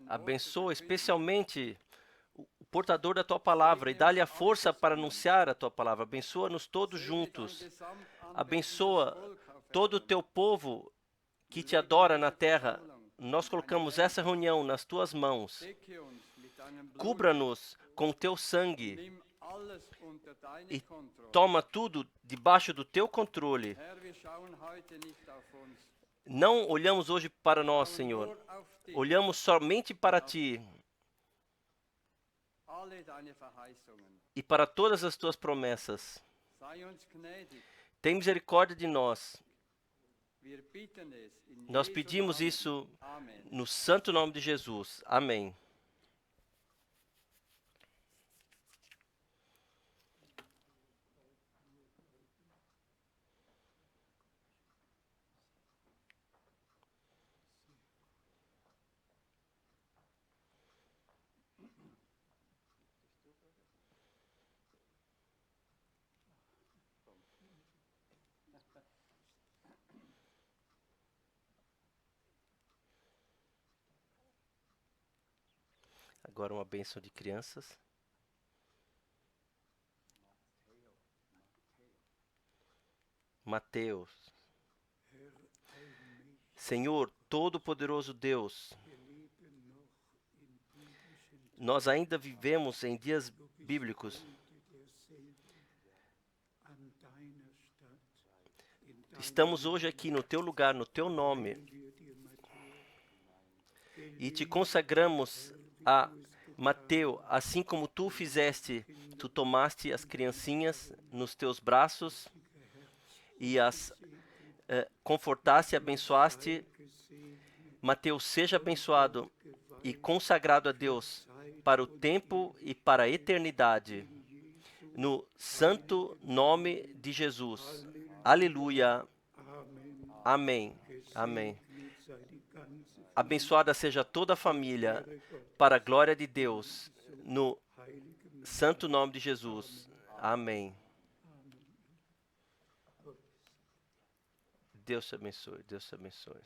Abençoa especialmente o portador da Tua palavra e dá-lhe a força para anunciar a Tua palavra. Abençoa-nos todos juntos. Abençoa todo o Teu povo que Te adora na terra. Nós colocamos essa reunião nas Tuas mãos. Cubra-nos com o Teu sangue e toma tudo debaixo do Teu controle. Não olhamos hoje para nós, Senhor. Olhamos somente para Ti e para todas as Tuas promessas. Tem misericórdia de nós. Nós pedimos isso no santo nome de Jesus. Amém. Agora uma bênção de crianças. Mateus. Senhor, Todo-Poderoso Deus, nós ainda vivemos em dias bíblicos. Estamos hoje aqui no Teu lugar, no Teu nome, e Te consagramos a Mateus, assim como Tu fizeste. Tu tomaste as criancinhas nos Teus braços e as confortaste e abençoaste. Mateus, seja abençoado e consagrado a Deus para o tempo e para a eternidade. No santo nome de Jesus. Aleluia. Amém. Amém. Abençoada seja toda a família, para a glória de Deus, no santo nome de Jesus. Amém. Deus te abençoe, Deus te abençoe.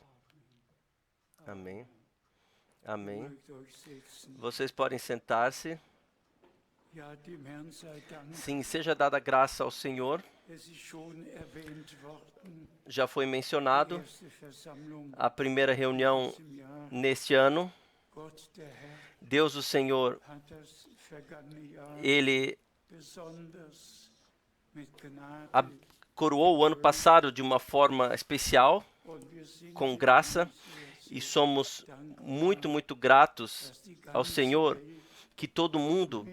Amém. Amém. Vocês podem sentar-se. Sim, seja dada graça ao Senhor. Já foi mencionado a primeira reunião neste ano. Deus, o Senhor, Ele coroou o ano passado de uma forma especial, com graça, e somos muito, muito gratos ao Senhor que todo mundo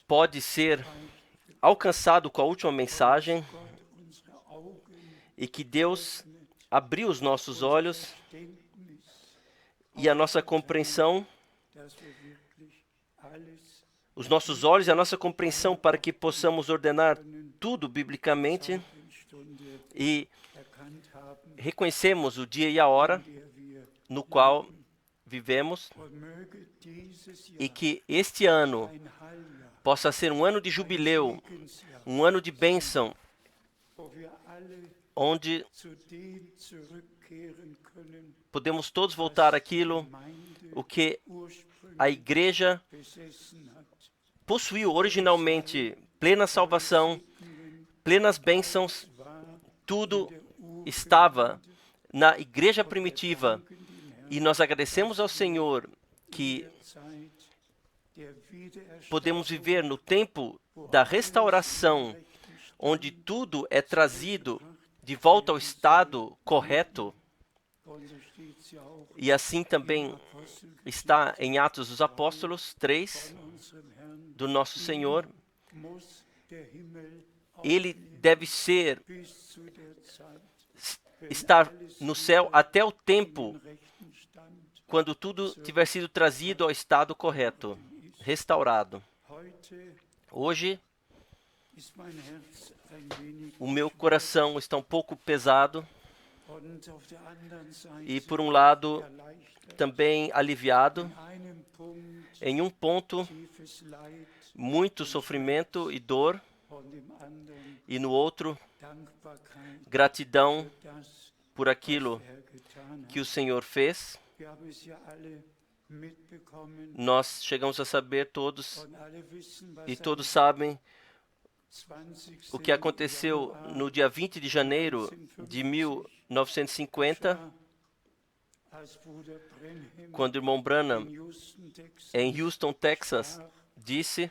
pode ser alcançado com a última mensagem e que Deus abriu os nossos olhos e a nossa compreensão, os nossos olhos e a nossa compreensão para que possamos ordenar tudo biblicamente e reconhecemos o dia e a hora no qual vivemos e que este ano possa ser um ano de jubileu, um ano de bênção, onde podemos todos voltar àquilo o que a igreja possuiu originalmente: plena salvação, plenas bênçãos, tudo estava na igreja primitiva. E nós agradecemos ao Senhor que podemos viver no tempo da restauração, onde tudo é trazido de volta ao estado correto. E assim também está em Atos dos Apóstolos 3, do nosso Senhor. Ele deve estar no céu até o tempo quando tudo tiver sido trazido ao estado correto, restaurado. Hoje, o meu coração está um pouco pesado e, por um lado, também aliviado. Em um ponto, muito sofrimento e dor, e no outro, gratidão por aquilo que o Senhor fez. Nós chegamos a saber todos, e todos sabem o que aconteceu no dia 20 de janeiro de 1950, quando o irmão Branham, em Houston, Texas, disse,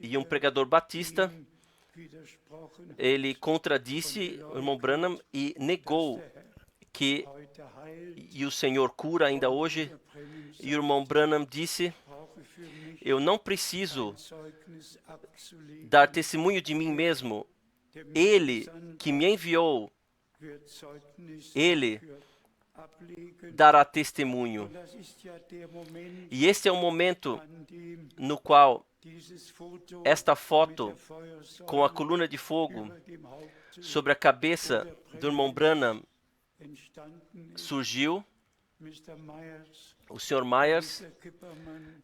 e um pregador batista, ele contradisse o irmão Branham e negou que o Senhor cura ainda hoje. E o irmão Branham disse, eu não preciso dar testemunho de mim mesmo. Ele que me enviou, ele dará testemunho. E este é o momento no qual esta foto com a coluna de fogo sobre a cabeça do irmão Branham surgiu. O Sr. Myers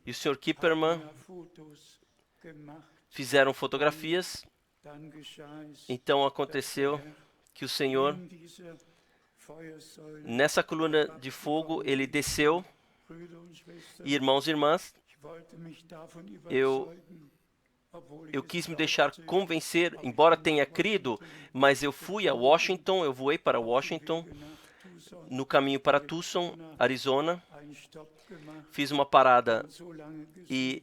e o Sr. Kipperman fizeram fotografias. Então aconteceu que o Senhor, nessa coluna de fogo, ele desceu. E irmãos e irmãs, eu quis me deixar convencer, embora tenha crido, mas eu fui a Washington, eu voei para Washington, no caminho para Tucson, Arizona. Fiz uma parada e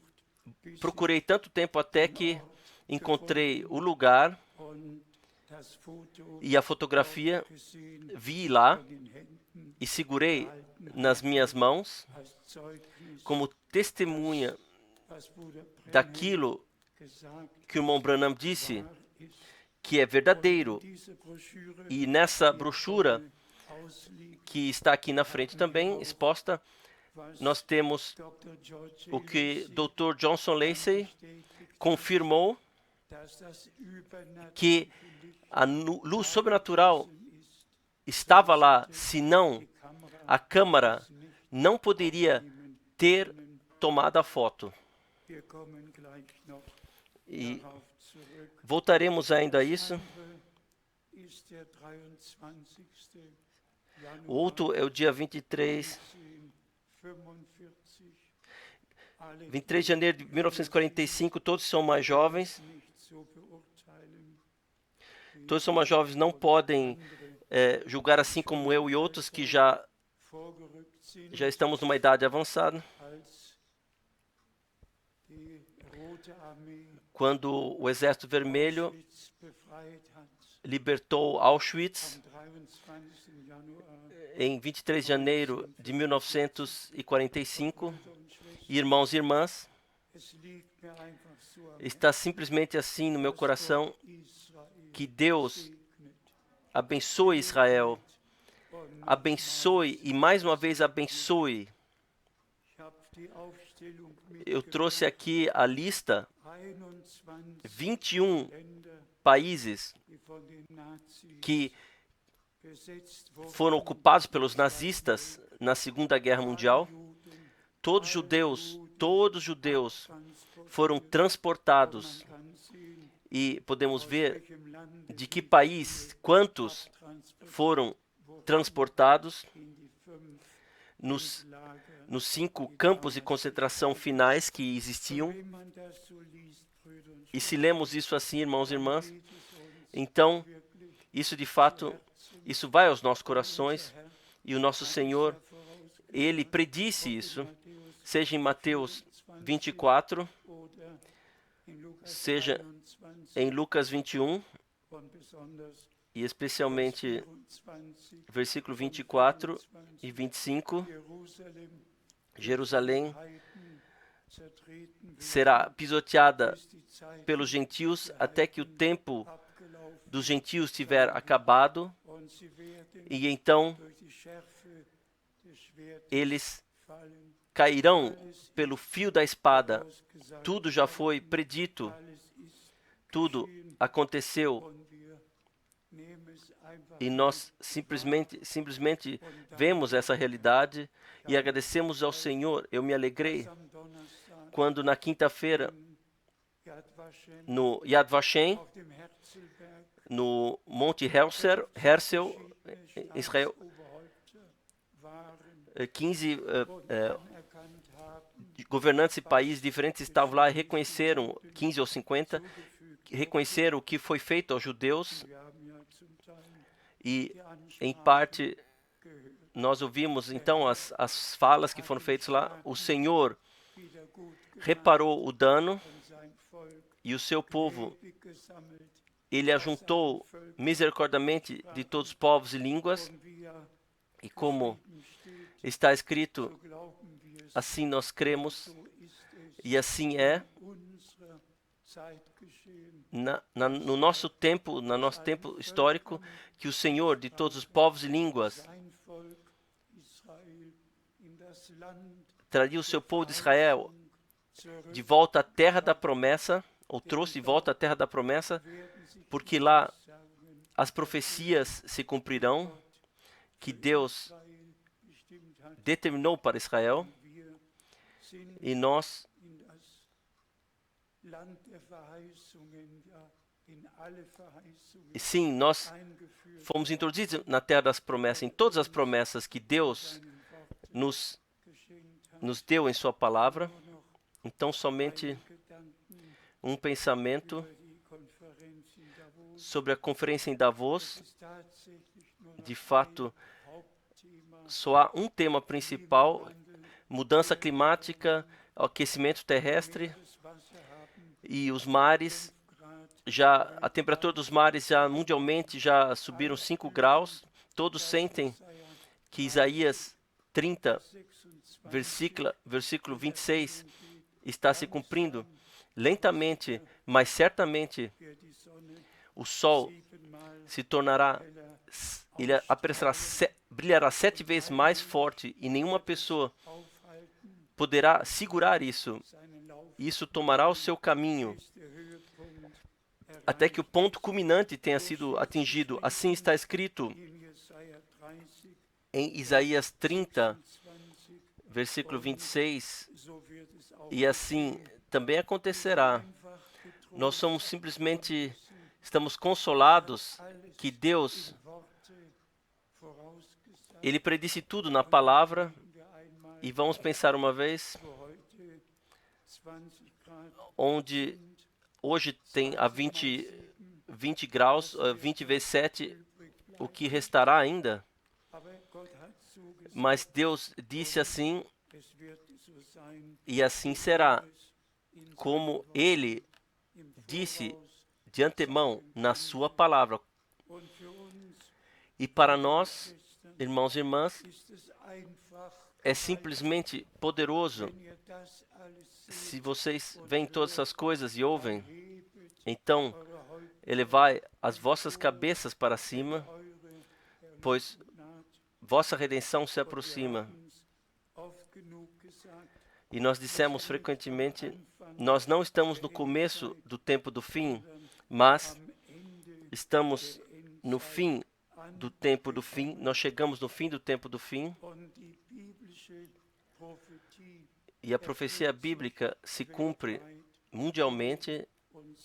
procurei tanto tempo até que encontrei o lugar e a fotografia, vi lá e segurei nas minhas mãos como testemunha daquilo que o irmão Branham disse, que é verdadeiro. E nessa brochura, que está aqui na frente também, exposta, nós temos o que Dr. Johnson Lacey confirmou, que a luz sobrenatural estava lá, senão a câmera não poderia ter tomado a foto. E voltaremos ainda a isso. O outro é o dia 23 de janeiro de 1945, todos são mais jovens. Todos são mais jovens, não podem julgar assim como eu e outros que já estamos numa idade avançada. Quando o Exército Vermelho libertou Auschwitz, em 23 de janeiro de 1945, irmãos e irmãs, está simplesmente assim no meu coração, que Deus abençoe Israel, abençoe e mais uma vez abençoe. Eu trouxe aqui a lista, 21 países que foram ocupados pelos nazistas na Segunda Guerra Mundial. Todos os judeus foram transportados. E podemos ver de que país, quantos foram transportados nos 5 campos de concentração finais que existiam. E se lemos isso assim, irmãos e irmãs, então, isso de fato, isso vai aos nossos corações. E o nosso Senhor, Ele predisse isso, seja em Mateus 24, seja em Lucas 21, e especialmente versículo 24 e 25, Jerusalém será pisoteada pelos gentios até que o tempo dos gentios tiver acabado, e então eles cairão pelo fio da espada. Tudo já foi predito, tudo aconteceu, e nós simplesmente vemos essa realidade e agradecemos ao Senhor. Eu me alegrei quando na quinta-feira, no Yad Vashem, no Monte Herzl, Israel, 15 governantes e países diferentes estavam lá e reconheceram, 15 ou 50, reconheceram o que foi feito aos judeus. E, em parte, nós ouvimos, então, as falas que foram feitas lá. O Senhor reparou o dano e o seu povo, ele ajuntou misericordiamente de todos os povos e línguas. E como está escrito, assim nós cremos, e assim é. No nosso tempo histórico, que o Senhor de todos os povos e línguas traria o seu povo de Israel de volta à terra da promessa, ou trouxe de volta à terra da promessa, porque lá as profecias se cumprirão, que Deus determinou para Israel, e nós sim, nós fomos introduzidos na terra das promessas, em todas as promessas que Deus nos deu em sua palavra. Então, somente um pensamento sobre a conferência em Davos. De fato, só há um tema principal: mudança climática, aquecimento terrestre, e os mares, a temperatura dos mares já mundialmente já subiram 5 graus. Todos sentem que Isaías 30, versículo 26, está se cumprindo lentamente, mas certamente o sol se tornará, ele brilhará 7 vezes mais forte, e nenhuma pessoa poderá segurar isso. Isso tomará o seu caminho até que o ponto culminante tenha sido atingido. Assim está escrito em Isaías 30, versículo 26, e assim também acontecerá. Nós estamos consolados que Deus, ele predisse tudo na palavra. E vamos pensar uma vez, onde hoje tem a 20 graus, 20 vezes 7, o que restará ainda? Mas Deus disse assim, e assim será, como Ele disse de antemão na sua palavra. E para nós, irmãos e irmãs, é simplesmente poderoso. Se vocês veem todas essas coisas e ouvem, então elevai as vossas cabeças para cima, pois vossa redenção se aproxima. E nós dissemos frequentemente, nós não estamos no começo do tempo do fim, mas estamos no fim do tempo do fim. Nós chegamos no fim do tempo do fim. E a profecia bíblica se cumpre mundialmente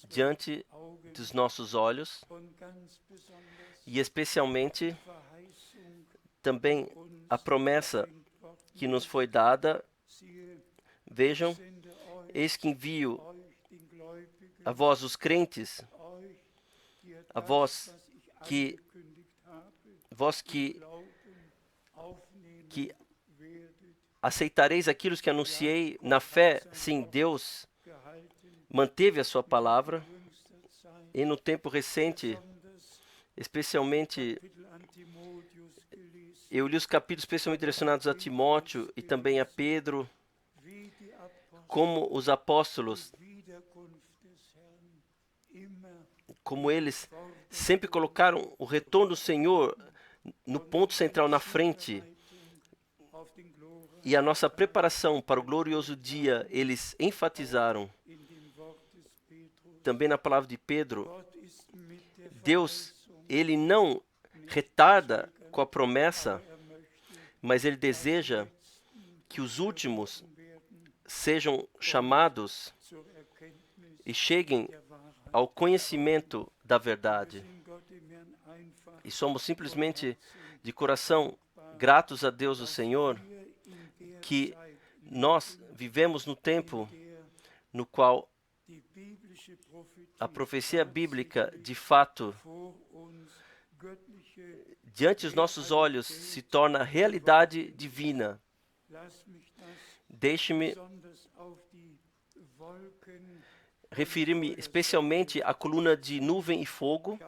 diante dos nossos olhos, e especialmente também a promessa que nos foi dada. Vejam, eis que envio a vós os crentes, a vós que aceitareis aquilo que anunciei na fé. Sim, Deus manteve a sua palavra. E no tempo recente, especialmente, eu li os capítulos especialmente direcionados a Timóteo e também a Pedro, como os apóstolos, como eles sempre colocaram o retorno do Senhor no ponto central, na frente. E a nossa preparação para o glorioso dia, eles enfatizaram. Também na palavra de Pedro, Deus, ele não retarda com a promessa, mas ele deseja que os últimos sejam chamados e cheguem ao conhecimento da verdade. E somos simplesmente de coração gratos a Deus, o Senhor, que nós vivemos no tempo no qual a profecia bíblica, de fato, diante dos nossos olhos, se torna realidade divina. Deixe-me referir-me especialmente à coluna de nuvem e fogo.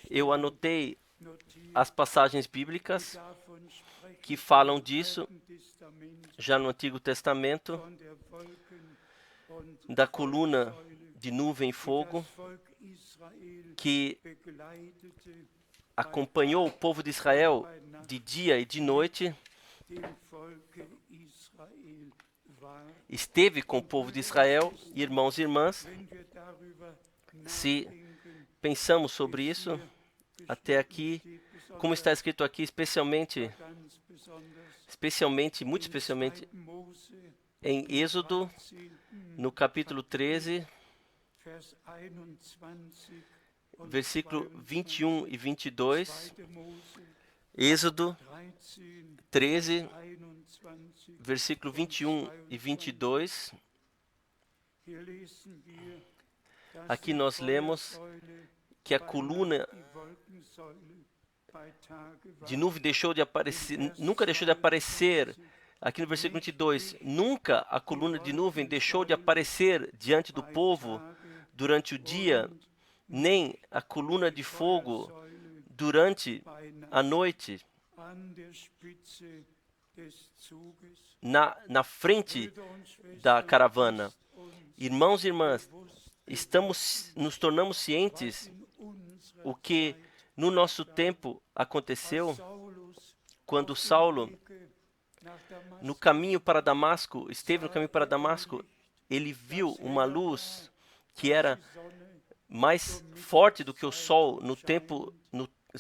Eu anotei as passagens bíblicas que falam disso já no Antigo Testamento, da coluna de nuvem e fogo que acompanhou o povo de Israel de dia e de noite, esteve com o povo de Israel. Irmãos e irmãs, se pensamos sobre isso, até aqui, como está escrito aqui, muito especialmente em Êxodo, no capítulo 13, versículo 21 e 22, Êxodo 13, versículo 21 e 22, aqui nós lemos que a coluna de nuvem nunca deixou de aparecer, aqui no versículo 22, nunca a coluna de nuvem deixou de aparecer diante do povo durante o dia, nem a coluna de fogo durante a noite, na frente da caravana. Irmãos e irmãs, nos tornamos cientes o que no nosso tempo aconteceu quando Saulo, no caminho para Damasco, esteve no caminho para Damasco, ele viu uma luz que era mais forte do que o sol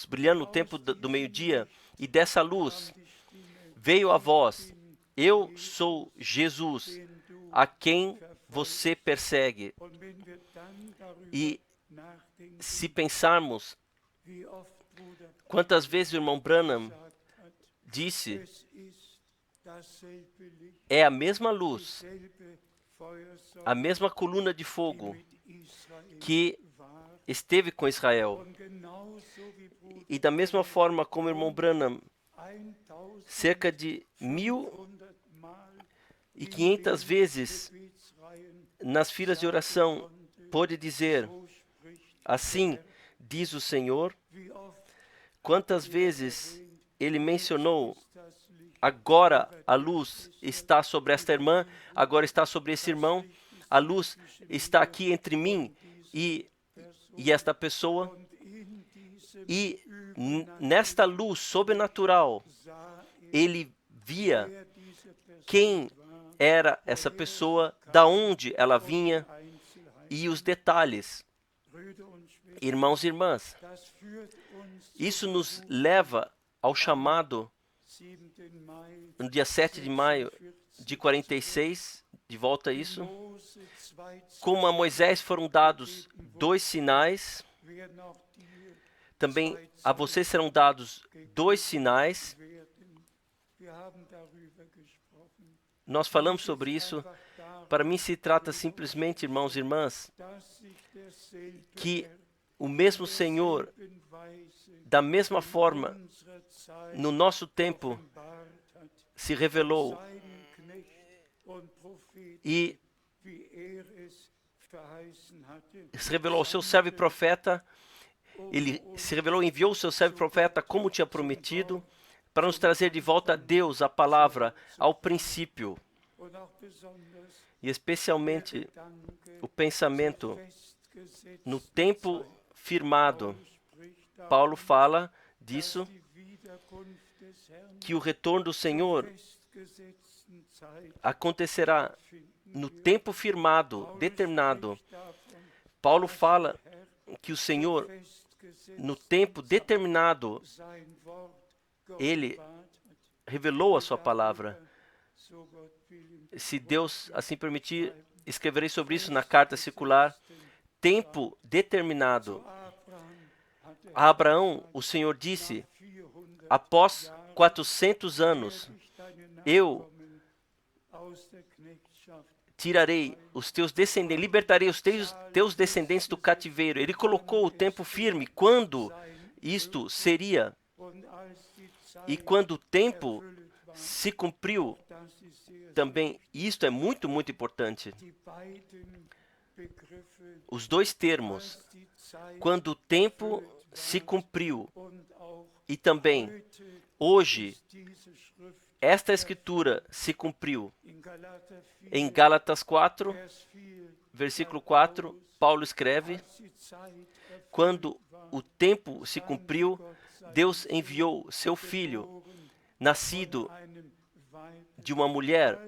brilhando no tempo do meio-dia, e dessa luz veio a voz: eu sou Jesus, a quem você persegue. E se pensarmos quantas vezes o irmão Branham disse, é a mesma luz, a mesma coluna de fogo que esteve com Israel. E da mesma forma como o irmão Branham, cerca de 1.500 vezes nas filas de oração, pôde dizer: assim diz o Senhor. Quantas vezes ele mencionou: agora a luz está sobre esta irmã, agora está sobre esse irmão, a luz está aqui entre mim e esta pessoa. E nesta luz sobrenatural, ele via quem era essa pessoa, da onde ela vinha e os detalhes. Irmãos e irmãs, isso nos leva ao chamado, no dia 7 de maio de 46, de volta a isso. Como a Moisés foram dados 2 sinais, também a vocês serão dados 2 sinais. Nós falamos sobre isso. Para mim se trata simplesmente, irmãos e irmãs, que o mesmo Senhor, da mesma forma, no nosso tempo, se revelou e se revelou ao seu servo e profeta. Ele se revelou e enviou o seu servo e profeta como tinha prometido, para nos trazer de volta a Deus, a palavra, ao princípio. E especialmente o pensamento no tempo firmado. Paulo fala disso, que o retorno do Senhor acontecerá no tempo firmado, determinado. Paulo fala que o Senhor, no tempo determinado, ele revelou a sua palavra. Se Deus assim permitir, escreverei sobre isso na carta circular. Tempo determinado. A Abraão, o Senhor disse, após 400 anos, eu tirarei os teus descendentes, libertarei os teus descendentes do cativeiro. Ele colocou o tempo firme, quando isto seria. E quando o tempo se cumpriu, também, isto é muito, muito importante. Os dois termos, quando o tempo se cumpriu, e também, hoje, esta escritura se cumpriu. Em Gálatas 4, versículo 4, Paulo escreve, quando o tempo se cumpriu, Deus enviou seu filho, nascido de uma mulher.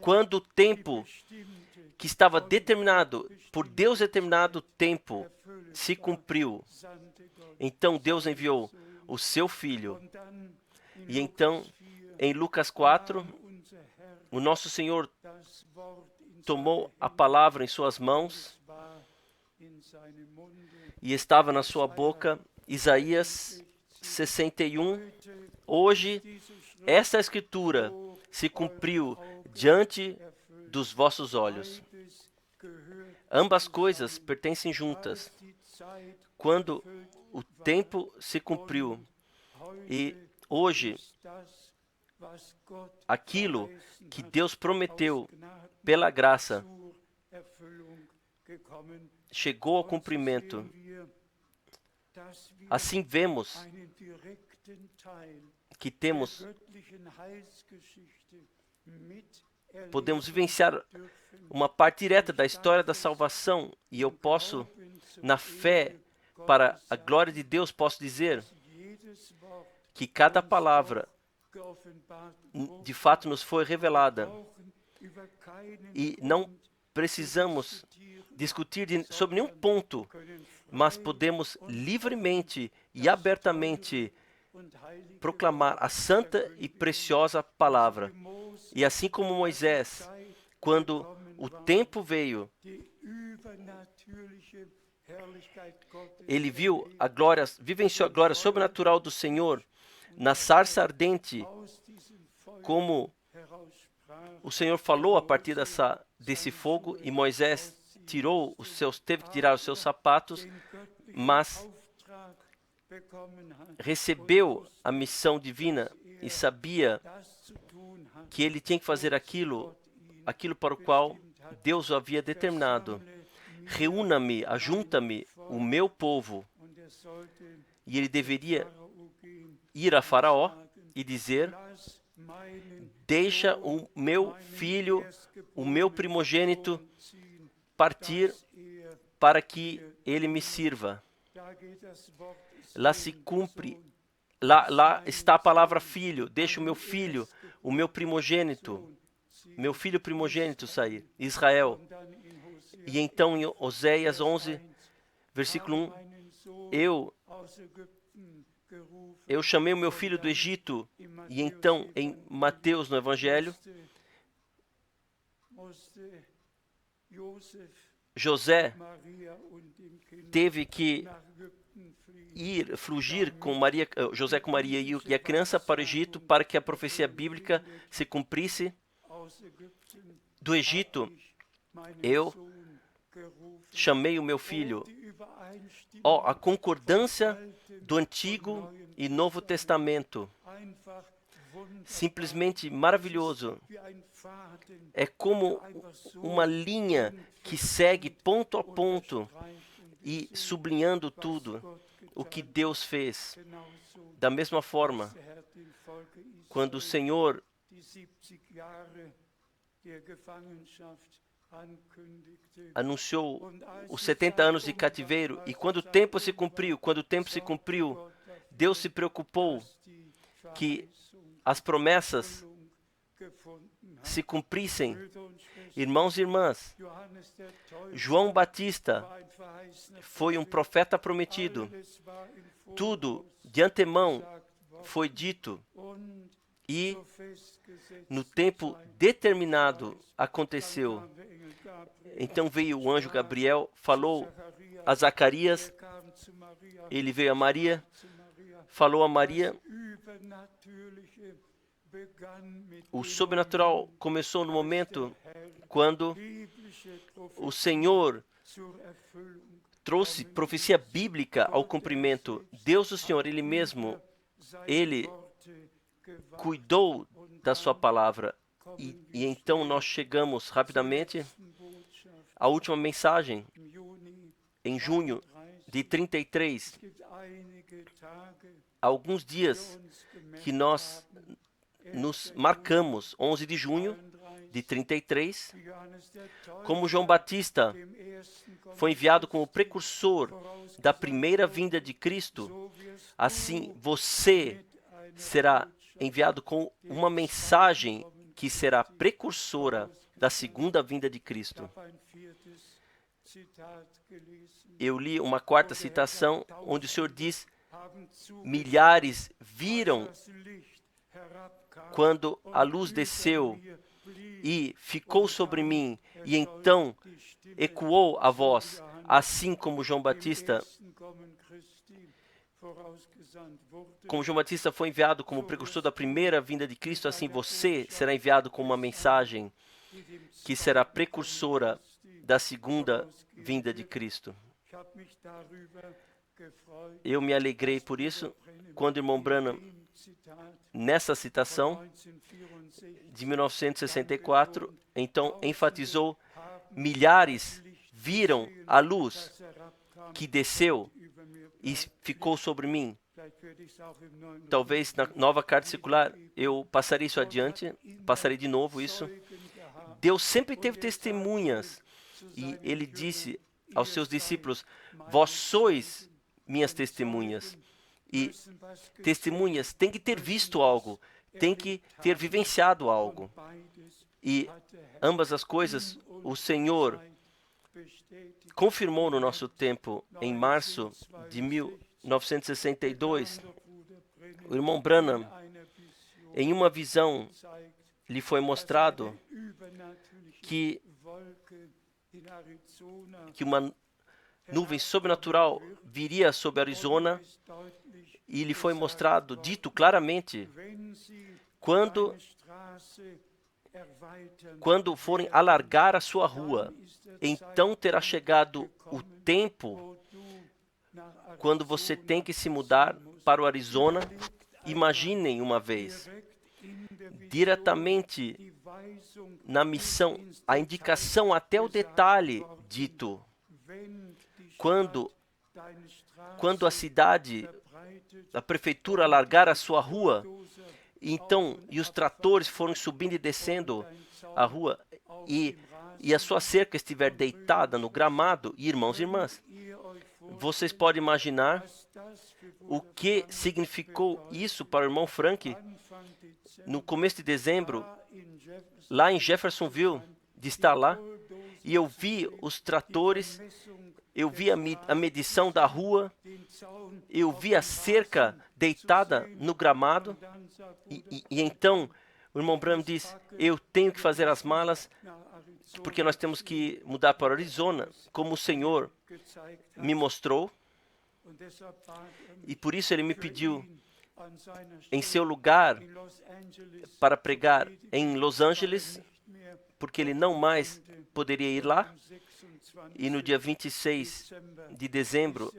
Quando o tempo que estava determinado, por Deus determinado tempo, se cumpriu, então Deus enviou o seu filho. E então, em Lucas 4, o nosso Senhor tomou a palavra em suas mãos e estava na sua boca. Isaías 61. Hoje, essa escritura se cumpriu diante dos vossos olhos. Ambas coisas pertencem juntas. Quando o tempo se cumpriu e hoje, aquilo que Deus prometeu pela graça chegou ao cumprimento. Assim vemos que podemos vivenciar uma parte direta da história da salvação, e eu posso, na fé, para a glória de Deus, posso dizer que cada palavra de fato nos foi revelada, e não precisamos discutir sobre nenhum ponto, mas podemos livremente e abertamente proclamar a santa e preciosa palavra. E assim como Moisés, quando o tempo veio, ele vivenciou a glória sobrenatural do Senhor na sarça ardente, como o Senhor falou a partir desse fogo, e Moisés teve que tirar os seus sapatos, mas recebeu a missão divina e sabia que ele tinha que fazer aquilo para o qual Deus o havia determinado. Reúna-me, ajunta-me o meu povo. E ele deveria ir a Faraó e dizer, deixa o meu filho, o meu primogênito, partir para que ele me sirva. Lá se cumpre, lá está a palavra filho. Deixa o meu filho, o meu filho primogênito sair, Israel. E então em Oséias 11, versículo 1, eu chamei o meu filho do Egito. E então em Mateus, no Evangelho, teve que fugir com José com Maria e a criança para o Egito, para que a profecia bíblica se cumprisse. Do Egito, eu chamei o meu filho. A concordância do Antigo e Novo Testamento. Simplesmente maravilhoso. É como uma linha que segue ponto a ponto e sublinhando tudo o que Deus fez. Da mesma forma, quando o Senhor anunciou os 70 anos de cativeiro, e quando o tempo se cumpriu, Deus se preocupou que as promessas se cumprissem. Irmãos e irmãs, João Batista foi um profeta prometido. Tudo de antemão foi dito e no tempo determinado aconteceu. Então veio o anjo Gabriel, falou a Zacarias, ele veio a Maria, falou a Maria. O sobrenatural começou no momento quando o Senhor trouxe profecia bíblica ao cumprimento. Deus, o Senhor, Ele mesmo, Ele cuidou da sua palavra. E então nós chegamos rapidamente à última mensagem, em junho de 33. Há alguns dias que nós nos marcamos, 11 de junho de 33, como João Batista foi enviado como precursor da primeira vinda de Cristo, assim você será enviado com uma mensagem que será precursora da segunda vinda de Cristo. Eu li uma quarta citação, onde o Senhor diz: milhares viram quando a luz desceu e ficou sobre mim, e então ecoou a voz, assim como João Batista foi enviado como precursor da primeira vinda de Cristo, assim você será enviado com uma mensagem que será precursora da segunda vinda de Cristo. Eu me alegrei por isso quando o irmão Branham, nessa citação de 1964, então enfatizou: milhares viram a luz que desceu e ficou sobre mim. Talvez na nova carta circular eu passarei isso adiante, passarei de novo isso. Deus sempre teve testemunhas e Ele disse aos seus discípulos: vós sois minhas testemunhas. E testemunhas têm que ter visto algo, têm que ter vivenciado algo. E ambas as coisas o Senhor confirmou no nosso tempo. Em março de 1962, o irmão Branham, em uma visão, lhe foi mostrado que uma nuvem sobrenatural viria sobre Arizona, e lhe foi mostrado, dito claramente: quando forem alargar a sua rua, então terá chegado o tempo quando você tem que se mudar para o Arizona. Imaginem uma vez, diretamente na missão, a indicação até o detalhe dito. Quando a cidade, a prefeitura alargar a sua rua, então, e os tratores foram subindo e descendo a rua, e a sua cerca estiver deitada no gramado, irmãos e irmãs, vocês podem imaginar o que significou isso para o irmão Frank no começo de dezembro, lá em Jeffersonville, de estar lá, e eu vi os tratores, eu vi a medição da rua, eu vi a cerca deitada no gramado, e então o irmão Branham diz: eu tenho que fazer as malas, porque nós temos que mudar para Arizona, como o Senhor me mostrou, e por isso ele me pediu em seu lugar para pregar em Los Angeles, porque ele não mais poderia ir lá. E no dia 26 de dezembro,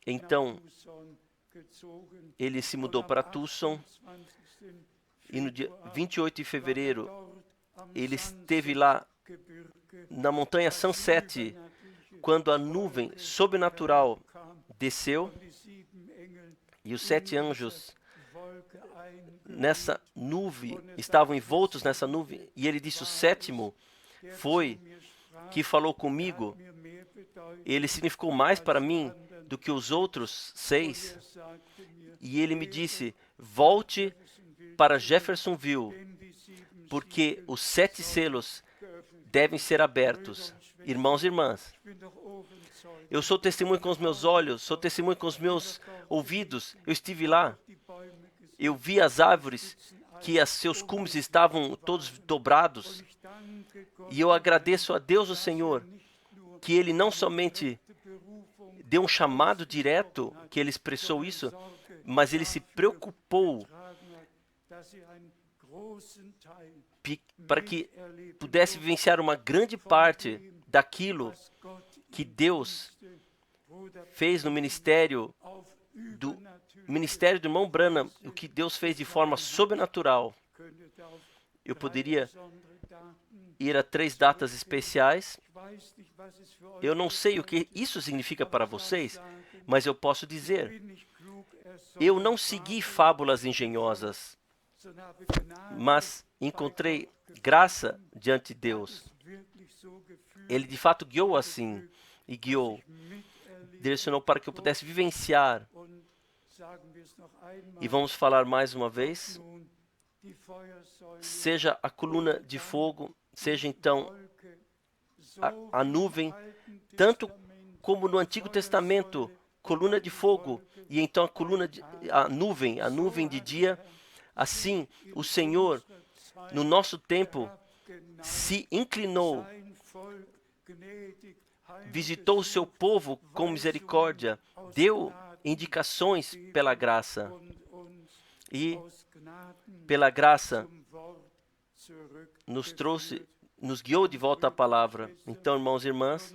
então, ele se mudou para Tucson. E no dia 28 de fevereiro, ele esteve lá na montanha Sunset, quando a nuvem sobrenatural desceu, e os 7 anjos nessa nuvem, estavam envoltos nessa nuvem, e ele disse: o 7º foi que falou comigo, ele significou mais para mim do que os outros 6, e ele me disse: volte para Jeffersonville, porque os 7 selos devem ser abertos. Irmãos e irmãs, eu sou testemunho com os meus olhos, sou testemunho com os meus ouvidos. Eu estive lá, eu vi as árvores que seus cumes estavam todos dobrados, e eu agradeço a Deus, o Senhor, que Ele não somente deu um chamado direto que ele expressou isso, mas ele se preocupou para que pudesse vivenciar uma grande parte daquilo que Deus fez no ministério do irmão Branham, o que Deus fez de forma sobrenatural. Eu poderia ir a 3 datas especiais. Eu não sei o que isso significa para vocês, mas eu posso dizer, eu não segui fábulas engenhosas, mas encontrei graça diante de Deus. Ele de fato guiou assim, e guiou, direcionou para que eu pudesse vivenciar. E vamos falar mais uma vez, seja a coluna de fogo, seja então a nuvem, tanto como no Antigo Testamento, coluna de fogo, e então a nuvem de dia, assim o Senhor, no nosso tempo, se inclinou, visitou o seu povo com misericórdia, deu indicações pela graça, e pela graça nos guiou de volta à palavra. Então, irmãos e irmãs,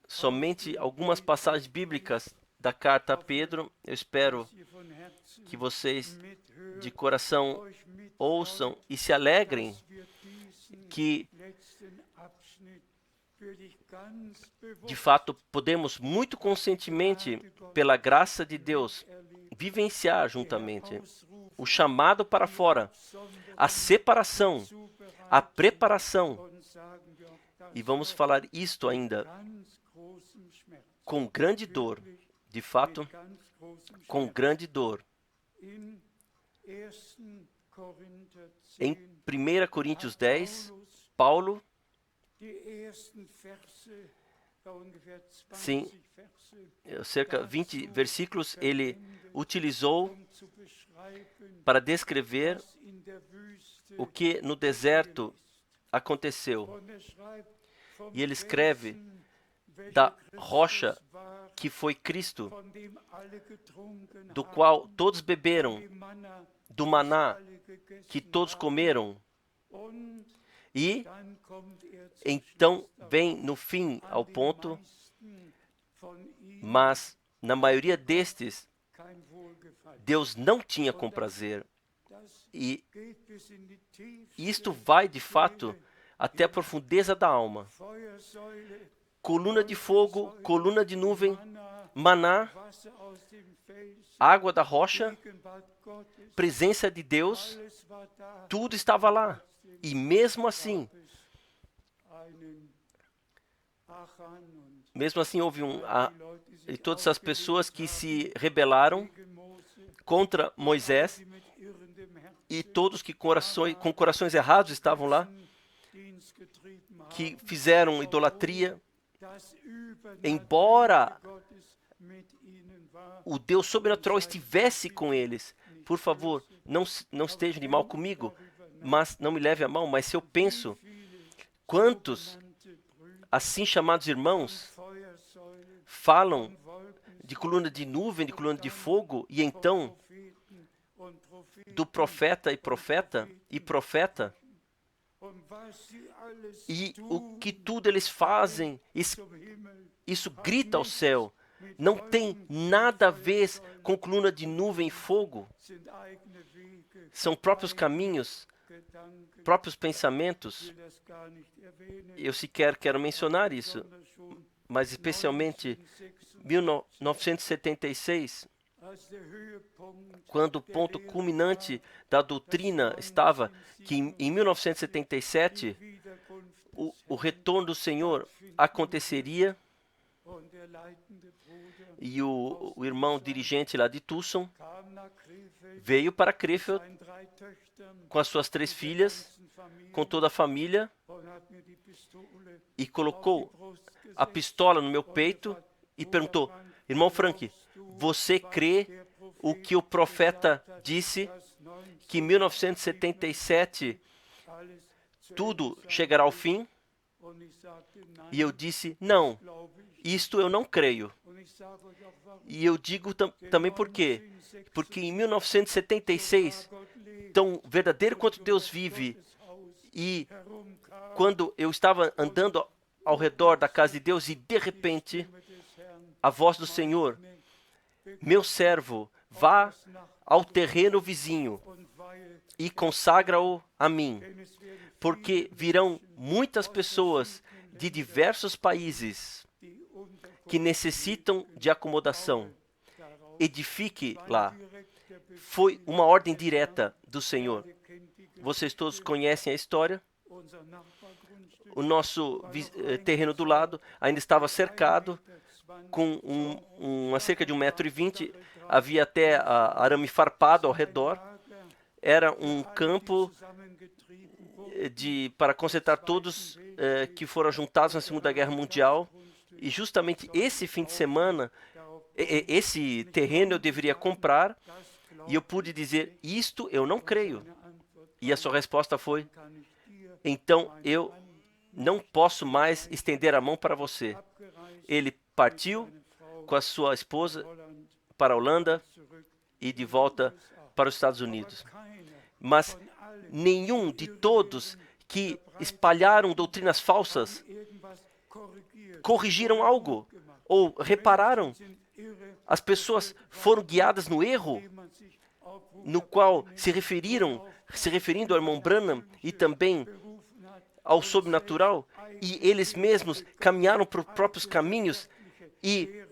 somente algumas passagens bíblicas da carta a Pedro. Eu espero que vocês de coração ouçam e se alegrem que de fato podemos muito conscientemente, pela graça de Deus, vivenciar juntamente o chamado para fora, a separação, a preparação. E vamos falar isto ainda com grande dor, de fato, com grande dor. Em 1 Coríntios 10, Paulo, sim, cerca de 20 versículos, ele utilizou para descrever o que no deserto aconteceu. E ele escreve da rocha que foi Cristo, do qual todos beberam, do maná que todos comeram. E então vem no fim ao ponto, mas na maioria destes, Deus não tinha com prazer. E isto vai de fato até a profundeza da alma. Coluna de fogo, coluna de nuvem, maná, água da rocha, presença de Deus, tudo estava lá. E mesmo assim houve e todas as pessoas que se rebelaram contra Moisés, e todos que com corações errados estavam lá, que fizeram idolatria, embora o Deus sobrenatural estivesse com eles. Por favor, não estejam de mal comigo, mas não me leve a mal, mas se eu penso, quantos assim chamados irmãos falam de coluna de nuvem, de coluna de fogo, e então do profeta, e o que tudo eles fazem, isso grita ao céu. Não tem nada a ver com coluna de nuvem e fogo. São próprios caminhos, próprios pensamentos. Eu sequer quero mencionar isso, mas especialmente 1976, quando o ponto culminante da doutrina estava que em 1977 o retorno do Senhor aconteceria, e o irmão dirigente lá de Tucson veio para Krefeld com as suas 3 filhas, com toda a família, e colocou a pistola no meu peito e perguntou: irmão Frank, você crê o que o profeta disse, que em 1977 tudo chegará ao fim? E eu disse, não, isto eu não creio. E eu digo também por quê? Porque em 1976, tão verdadeiro quanto Deus vive, e quando eu estava andando ao redor da casa de Deus e de repente a voz do Senhor, meu servo, vá ao terreno vizinho e consagra-o a mim, porque virão muitas pessoas de diversos países que necessitam de acomodação. Edifique lá. Foi uma ordem direta do Senhor. Vocês todos conhecem a história? O nosso terreno do lado ainda estava cercado com uma cerca de 1,20 m. Havia até arame farpado ao redor. Era um campo para concentrar todos que foram juntados na Segunda Guerra Mundial. E justamente esse fim de semana, esse terreno eu deveria comprar. E eu pude dizer, isto eu não creio. E a sua resposta foi, então eu não posso mais estender a mão para você. Ele partiu com a sua esposa para a Holanda e de volta para os Estados Unidos. Mas nenhum de todos que espalharam doutrinas falsas corrigiram algo ou repararam. As pessoas foram guiadas no erro, no qual se referindo ao irmão Branham e também ao sobrenatural, e eles mesmos caminharam por próprios caminhos e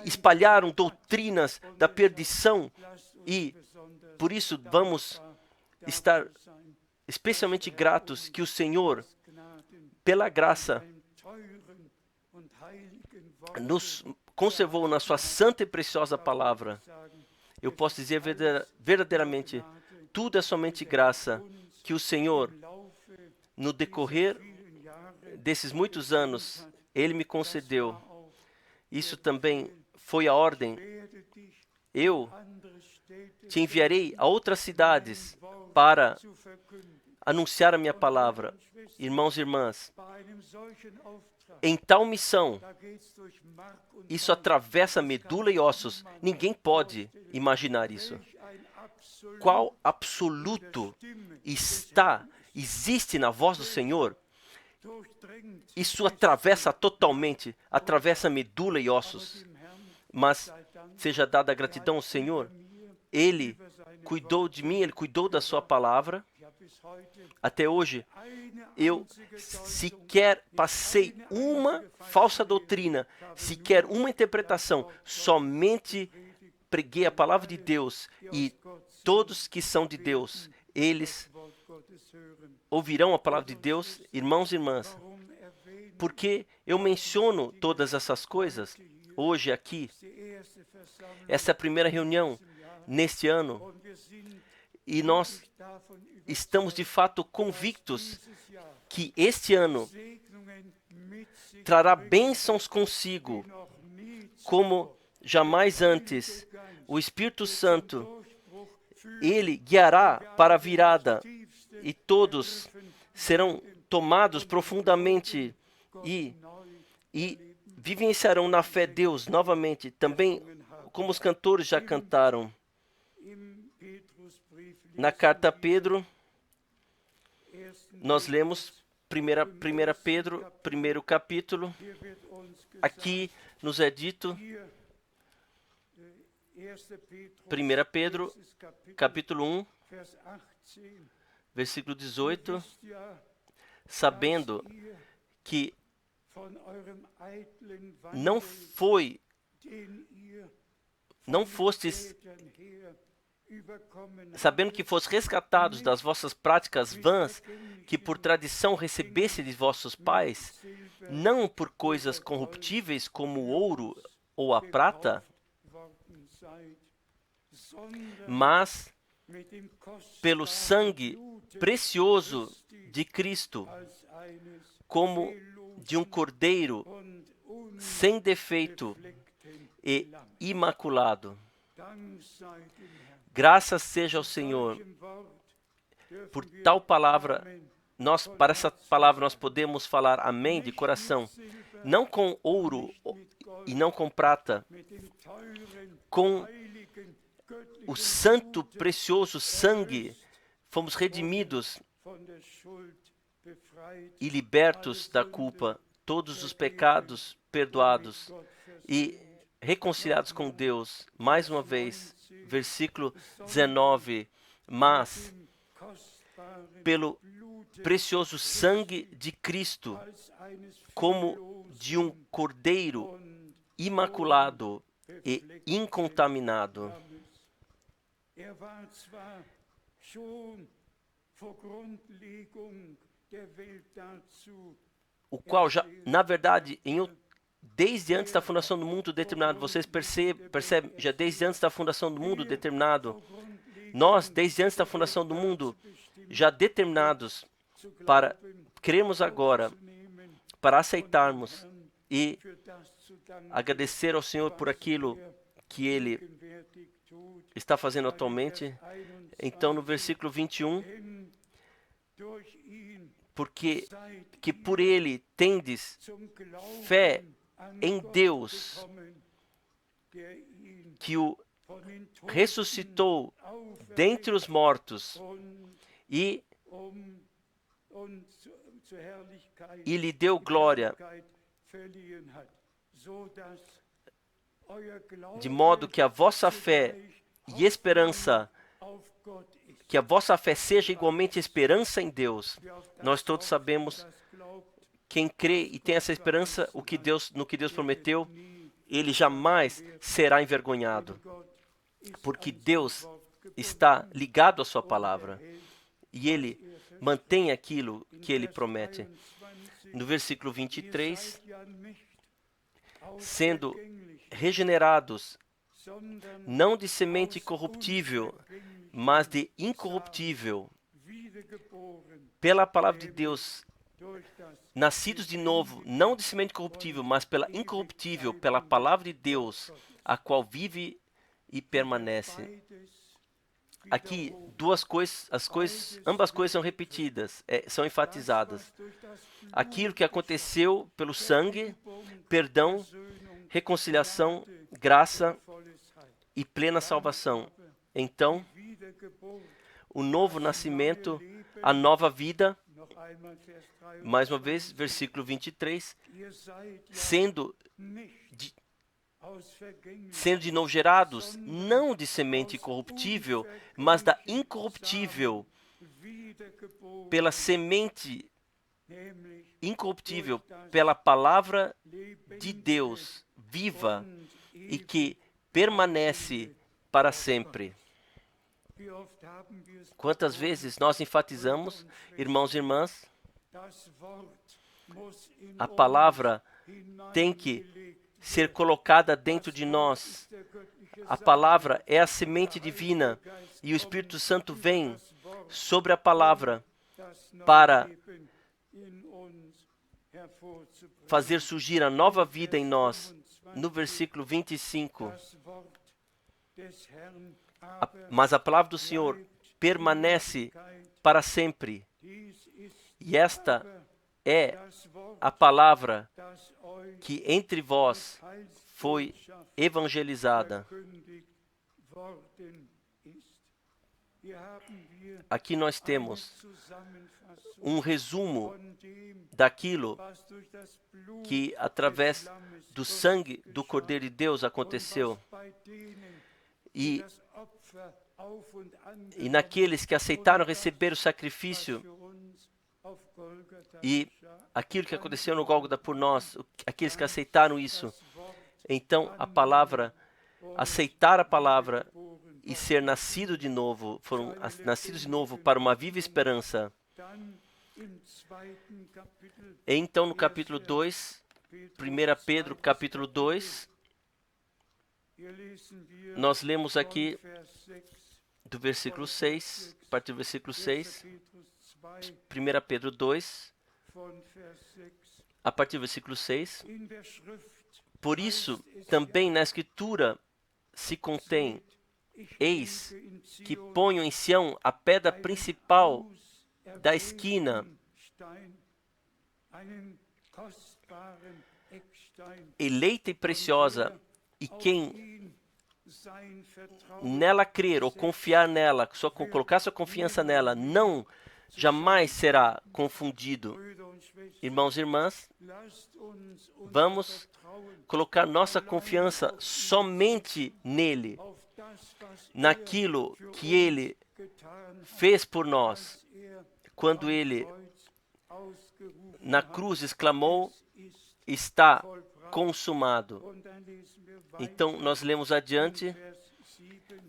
espalharam doutrinas da perdição, e por isso vamos estar especialmente gratos que o Senhor, pela graça, nos conservou na sua santa e preciosa palavra. Eu posso dizer verdadeiramente, tudo é somente graça que o Senhor, no decorrer desses muitos anos, Ele me concedeu. Isso também foi a ordem. Eu te enviarei a outras cidades para anunciar a minha palavra. Irmãos e irmãs, em tal missão, isso atravessa medula e ossos. Ninguém pode imaginar isso. Qual absoluto existe na voz do Senhor? Isso atravessa totalmente, atravessa medula e ossos. Mas seja dada a gratidão ao Senhor. Ele cuidou de mim, Ele cuidou da sua palavra. Até hoje, eu sequer passei uma falsa doutrina, sequer uma interpretação, somente preguei a palavra de Deus, e todos que são de Deus, eles ouvirão a palavra de Deus. Irmãos e irmãs, por que eu menciono todas essas coisas hoje aqui? Essa é a primeira reunião neste ano, e nós estamos de fato convictos que este ano trará bênçãos consigo, como jamais antes. O Espírito Santo, Ele guiará para a virada, e todos serão tomados profundamente e vivenciarão na fé Deus novamente, também como os cantores já cantaram. Na carta a Pedro, nós lemos 1 Pedro, primeiro capítulo. Aqui nos é dito, 1 Pedro, capítulo 1, versículo 18, sabendo que não fostes, sabendo que fostes resgatados das vossas práticas vãs, que por tradição recebeste de vossos pais, não por coisas corruptíveis como o ouro ou a prata, mas pelo sangue precioso de Cristo, como de um cordeiro sem defeito e imaculado. Graças seja ao Senhor por tal palavra para essa palavra nós podemos falar amém de coração, não com ouro e não com prata, com o santo, precioso sangue, fomos redimidos e libertos da culpa, todos os pecados perdoados e reconciliados com Deus. Mais uma vez, versículo 19, mas pelo precioso sangue de Cristo, como de um cordeiro imaculado e incontaminado, o qual já, na verdade, desde antes da fundação do mundo determinado, vocês percebem, já desde antes da fundação do mundo determinado, nós, desde antes da fundação do mundo, já determinados para crermos agora, para aceitarmos e agradecer ao Senhor por aquilo que Ele está fazendo atualmente. Então, no versículo 21, porque que por Ele tendes fé em Deus, que o ressuscitou dentre os mortos e lhe deu glória, de modo que a vossa fé e esperança, que a vossa fé seja igualmente esperança em Deus. Nós todos sabemos, quem crê e tem essa esperança, no que Deus prometeu, ele jamais será envergonhado, porque Deus está ligado à sua palavra e Ele mantém aquilo que Ele promete. No versículo 23, sendo regenerados, não de semente corruptível, mas de incorruptível, pela palavra de Deus, nascidos de novo, não de semente corruptível, mas pela incorruptível, pela palavra de Deus, a qual vive e permanece. Aqui, ambas coisas são repetidas, são enfatizadas. Aquilo que aconteceu pelo sangue, perdão, reconciliação, graça e plena salvação. Então, o novo nascimento, a nova vida, mais uma vez, versículo 23, sendo de novo gerados, não de semente corruptível, mas da incorruptível, pela semente incorruptível, pela palavra de Deus, viva e que permanece para sempre. Quantas vezes nós enfatizamos, irmãos e irmãs, a palavra tem que ser colocada dentro de nós. A palavra é a semente divina e o Espírito Santo vem sobre a palavra para fazer surgir a nova vida em nós. No versículo 25, mas a palavra do Senhor permanece para sempre. E esta é a palavra que entre vós foi evangelizada. Aqui nós temos um resumo daquilo que através do sangue do Cordeiro de Deus aconteceu. E naqueles que aceitaram receber o sacrifício e aquilo que aconteceu no Gólgota por nós, aqueles que aceitaram isso, então a palavra, aceitar a palavra e ser nascido de novo, foram nascidos de novo para uma viva esperança. E então no capítulo 2, 1 Pedro capítulo 2, nós lemos aqui do versículo 6, a partir do versículo 6, 1 Pedro 2, a partir do versículo 6. Por isso, também na Escritura se contém: eis que ponho em Sião a pedra principal da esquina, eleita e preciosa, e quem nela crer ou confiar nela, colocar sua confiança nela, não jamais será confundido. Irmãos e irmãs, vamos colocar nossa confiança somente nele, naquilo que ele fez por nós, quando ele na cruz exclamou: está consumado. Então nós lemos adiante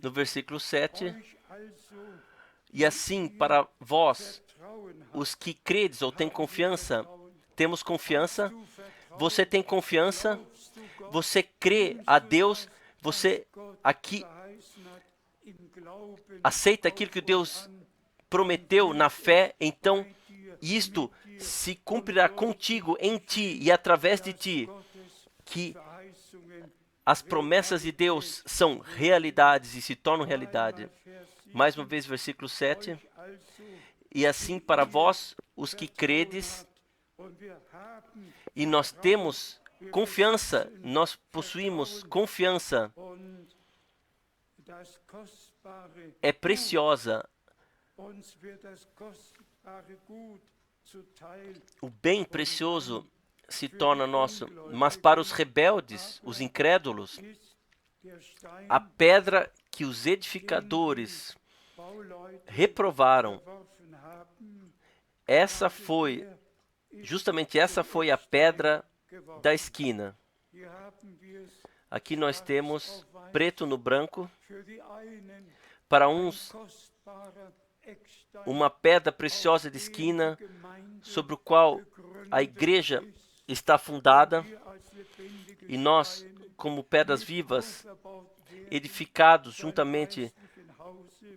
no versículo 7: e assim para vós, os que credes ou têm confiança, temos confiança, você tem confiança, você crê a Deus, você aqui aceita aquilo que Deus prometeu na fé, então isto se cumprirá contigo, em ti e através de ti, que as promessas de Deus são realidades e se tornam realidade. Mais uma vez, versículo 7. E assim para vós, os que credes, e nós temos confiança, nós possuímos confiança, é preciosa. O bem precioso se torna nosso, mas para os rebeldes, os incrédulos, a pedra que os edificadores reprovaram, justamente essa foi a pedra da esquina. Aqui nós temos preto no branco, para uns uma pedra preciosa de esquina, sobre o qual a igreja está fundada, e nós, como pedras vivas, edificados juntamente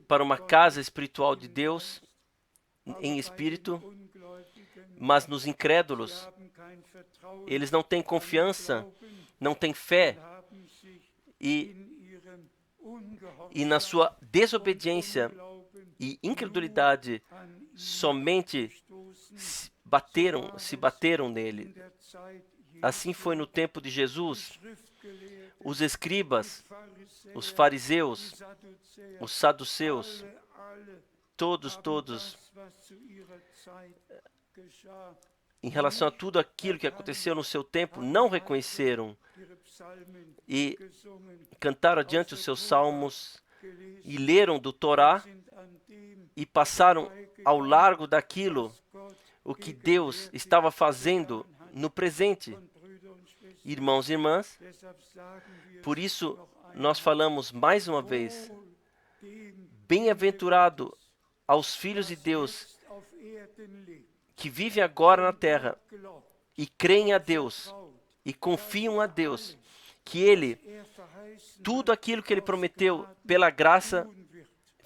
para uma casa espiritual de Deus, em espírito. Mas nos incrédulos, eles não têm confiança, não têm fé, e na sua desobediência e incredulidade somente se bateram nele. Assim foi no tempo de Jesus. Os escribas, os fariseus, os saduceus, todos, em relação a tudo aquilo que aconteceu no seu tempo, não reconheceram e cantaram adiante os seus salmos e leram do Torá e passaram ao largo daquilo o que Deus estava fazendo no presente. Irmãos e irmãs, por isso nós falamos mais uma vez: bem-aventurado aos filhos de Deus que vivem agora na terra e creem a Deus e confiam a Deus, que Ele, tudo aquilo que Ele prometeu pela graça,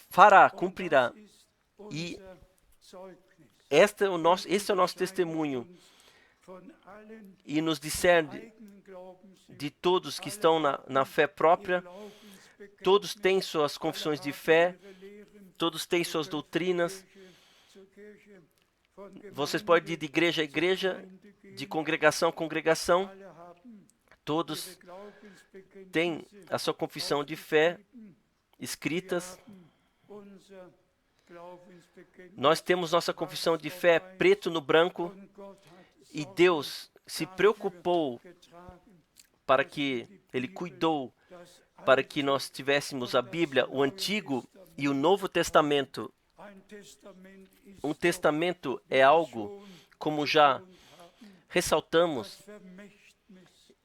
fará, cumprirá. E esse é o nosso testemunho, e nos discerne de todos que estão na fé própria. Todos têm suas confissões de fé, todos têm suas doutrinas. Vocês podem ir de igreja a igreja, de congregação a congregação. Todos têm a sua confissão de fé escritas. Nós temos nossa confissão de fé preto no branco, e Deus se preocupou para que Ele cuidou para que nós tivéssemos a Bíblia, o Antigo e o Novo Testamento. Um testamento é algo, como já ressaltamos,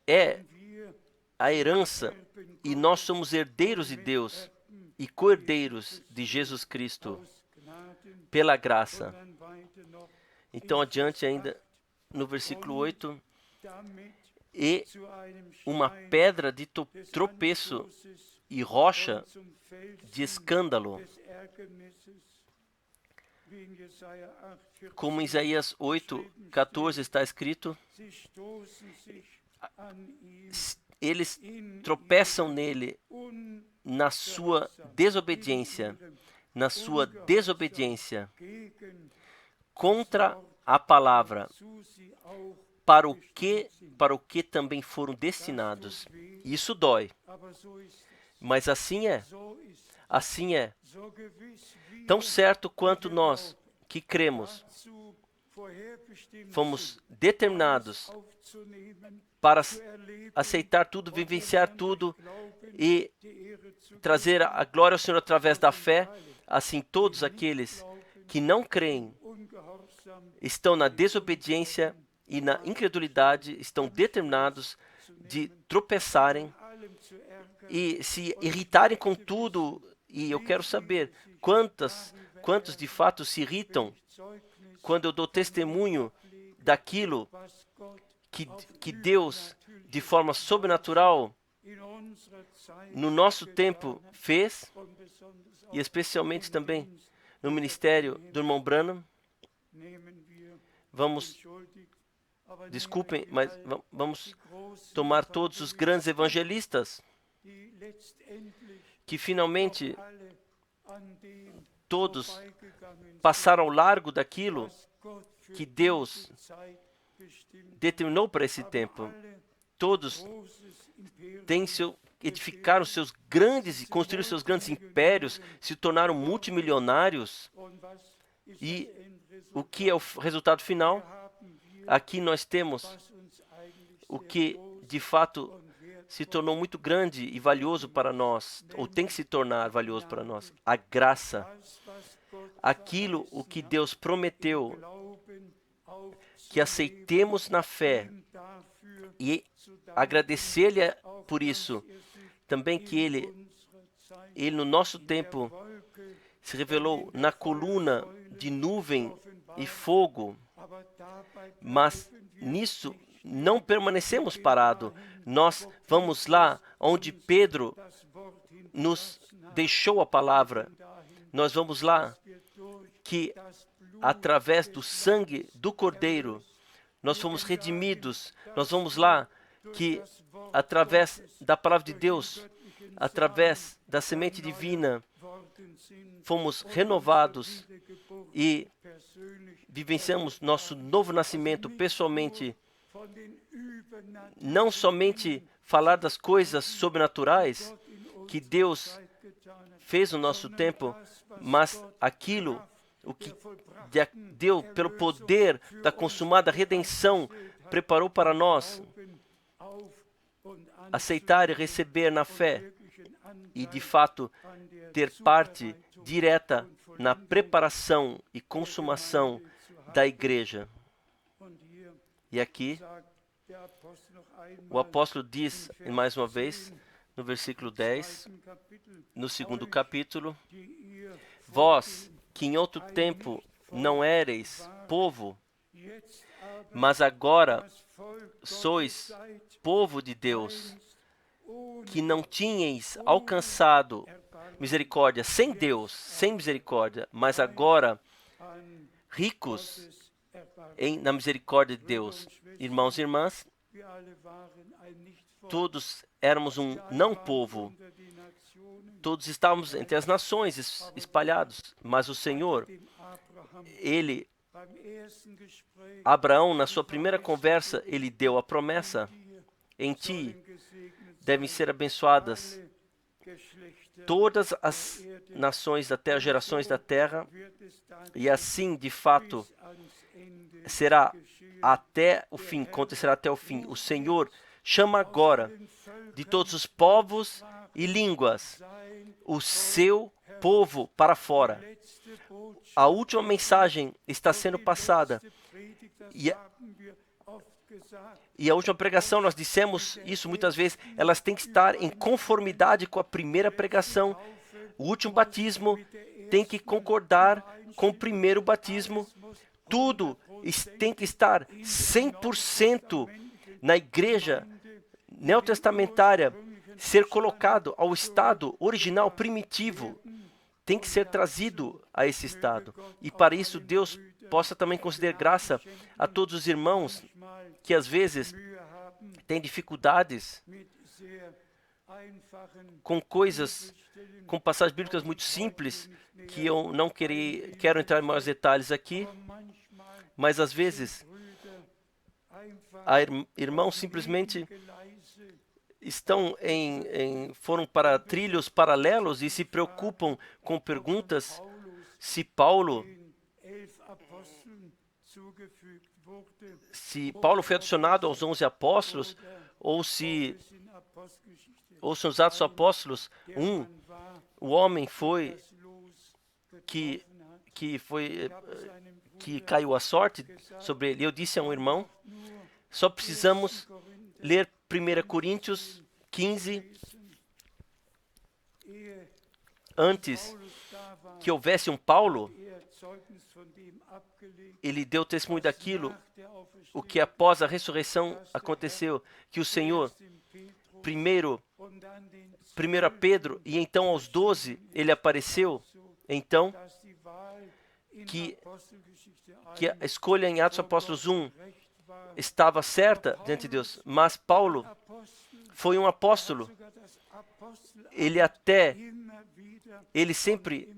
é a herança, e nós somos herdeiros de Deus e co-herdeiros de Jesus Cristo pela graça. Então, adiante ainda no versículo 8, e uma pedra de tropeço e rocha de escândalo, como em Isaías 8:14 está escrito, eles tropeçam nele na sua desobediência, contra a palavra, para o que também foram destinados. Isso dói, mas assim é. Assim é. Tão certo quanto nós que cremos, fomos determinados para aceitar tudo, vivenciar tudo e trazer a glória ao Senhor através da fé. Assim, todos aqueles que não creem estão na desobediência e na incredulidade, estão determinados de tropeçarem e se irritarem com tudo. E eu quero saber quantos de fato se irritam quando eu dou testemunho daquilo que Deus, de forma sobrenatural, no nosso tempo fez, e especialmente também no ministério do irmão Branham. Desculpem, mas vamos tomar todos os grandes evangelistas que finalmente todos passaram ao largo daquilo que Deus determinou para esse tempo. Todos edificaram seus grandes e construíram seus grandes impérios, se tornaram multimilionários. E o que é o resultado final? Aqui nós temos o que de fato se tornou muito grande e valioso para nós, ou tem que se tornar valioso para nós: a graça. Aquilo o que Deus prometeu que aceitemos na fé e agradecer-lhe por isso. Também que Ele no nosso tempo se revelou na coluna de nuvem e fogo, mas nisso não permanecemos parados. Nós vamos lá onde Pedro nos deixou a palavra. Nós vamos lá que através do sangue do Cordeiro nós fomos redimidos. Nós vamos lá que através da palavra de Deus, através da semente divina, fomos renovados e vivenciamos nosso novo nascimento pessoalmente. Não somente falar das coisas sobrenaturais que Deus fez no nosso tempo, mas aquilo o que deu pelo poder da consumada redenção, preparou para nós aceitar e receber na fé e de fato ter parte direta na preparação e consumação da igreja. E aqui o apóstolo diz mais uma vez no versículo 10, no segundo capítulo: vós que em outro tempo não éreis povo, mas agora sois povo de Deus, que não tinhais alcançado misericórdia sem Deus, sem misericórdia, mas agora ricos na misericórdia de Deus. Irmãos e irmãs, todos éramos um não povo, todos estávamos entre as nações espalhados, mas o Senhor, Abraão, na sua primeira conversa, ele deu a promessa: em ti devem ser abençoadas todas as nações da terra, gerações da terra, e assim, de fato, será até o fim, acontecerá até o fim. O Senhor chama agora de todos os povos e línguas o seu povo para fora. A última mensagem está sendo passada. E a última pregação, nós dissemos isso muitas vezes, elas têm que estar em conformidade com a primeira pregação. O último batismo tem que concordar com o primeiro batismo. Tudo tem que estar 100% na igreja neotestamentária, ser colocado ao estado original, primitivo. Tem que ser trazido a esse estado. E para isso Deus possa também conceder graça a todos os irmãos que às vezes têm dificuldades com coisas, com passagens bíblicas muito simples, que eu não quero entrar em maiores detalhes aqui, Mas às vezes, irmãos simplesmente foram para trilhos paralelos e se preocupam com perguntas se Paulo foi adicionado aos 11 apóstolos, ou se os Atos dos Apóstolos 1, o homem que caiu a sorte sobre ele. Eu disse a um irmão, só precisamos ler 1 Coríntios 15 antes que houvesse um Paulo. Ele deu testemunho daquilo, o que após a ressurreição aconteceu, que o Senhor, primeiro a Pedro e então aos 12, ele apareceu. Então, que a escolha em Atos dos Apóstolos 1 estava certa diante de Deus, mas Paulo foi um apóstolo. Ele sempre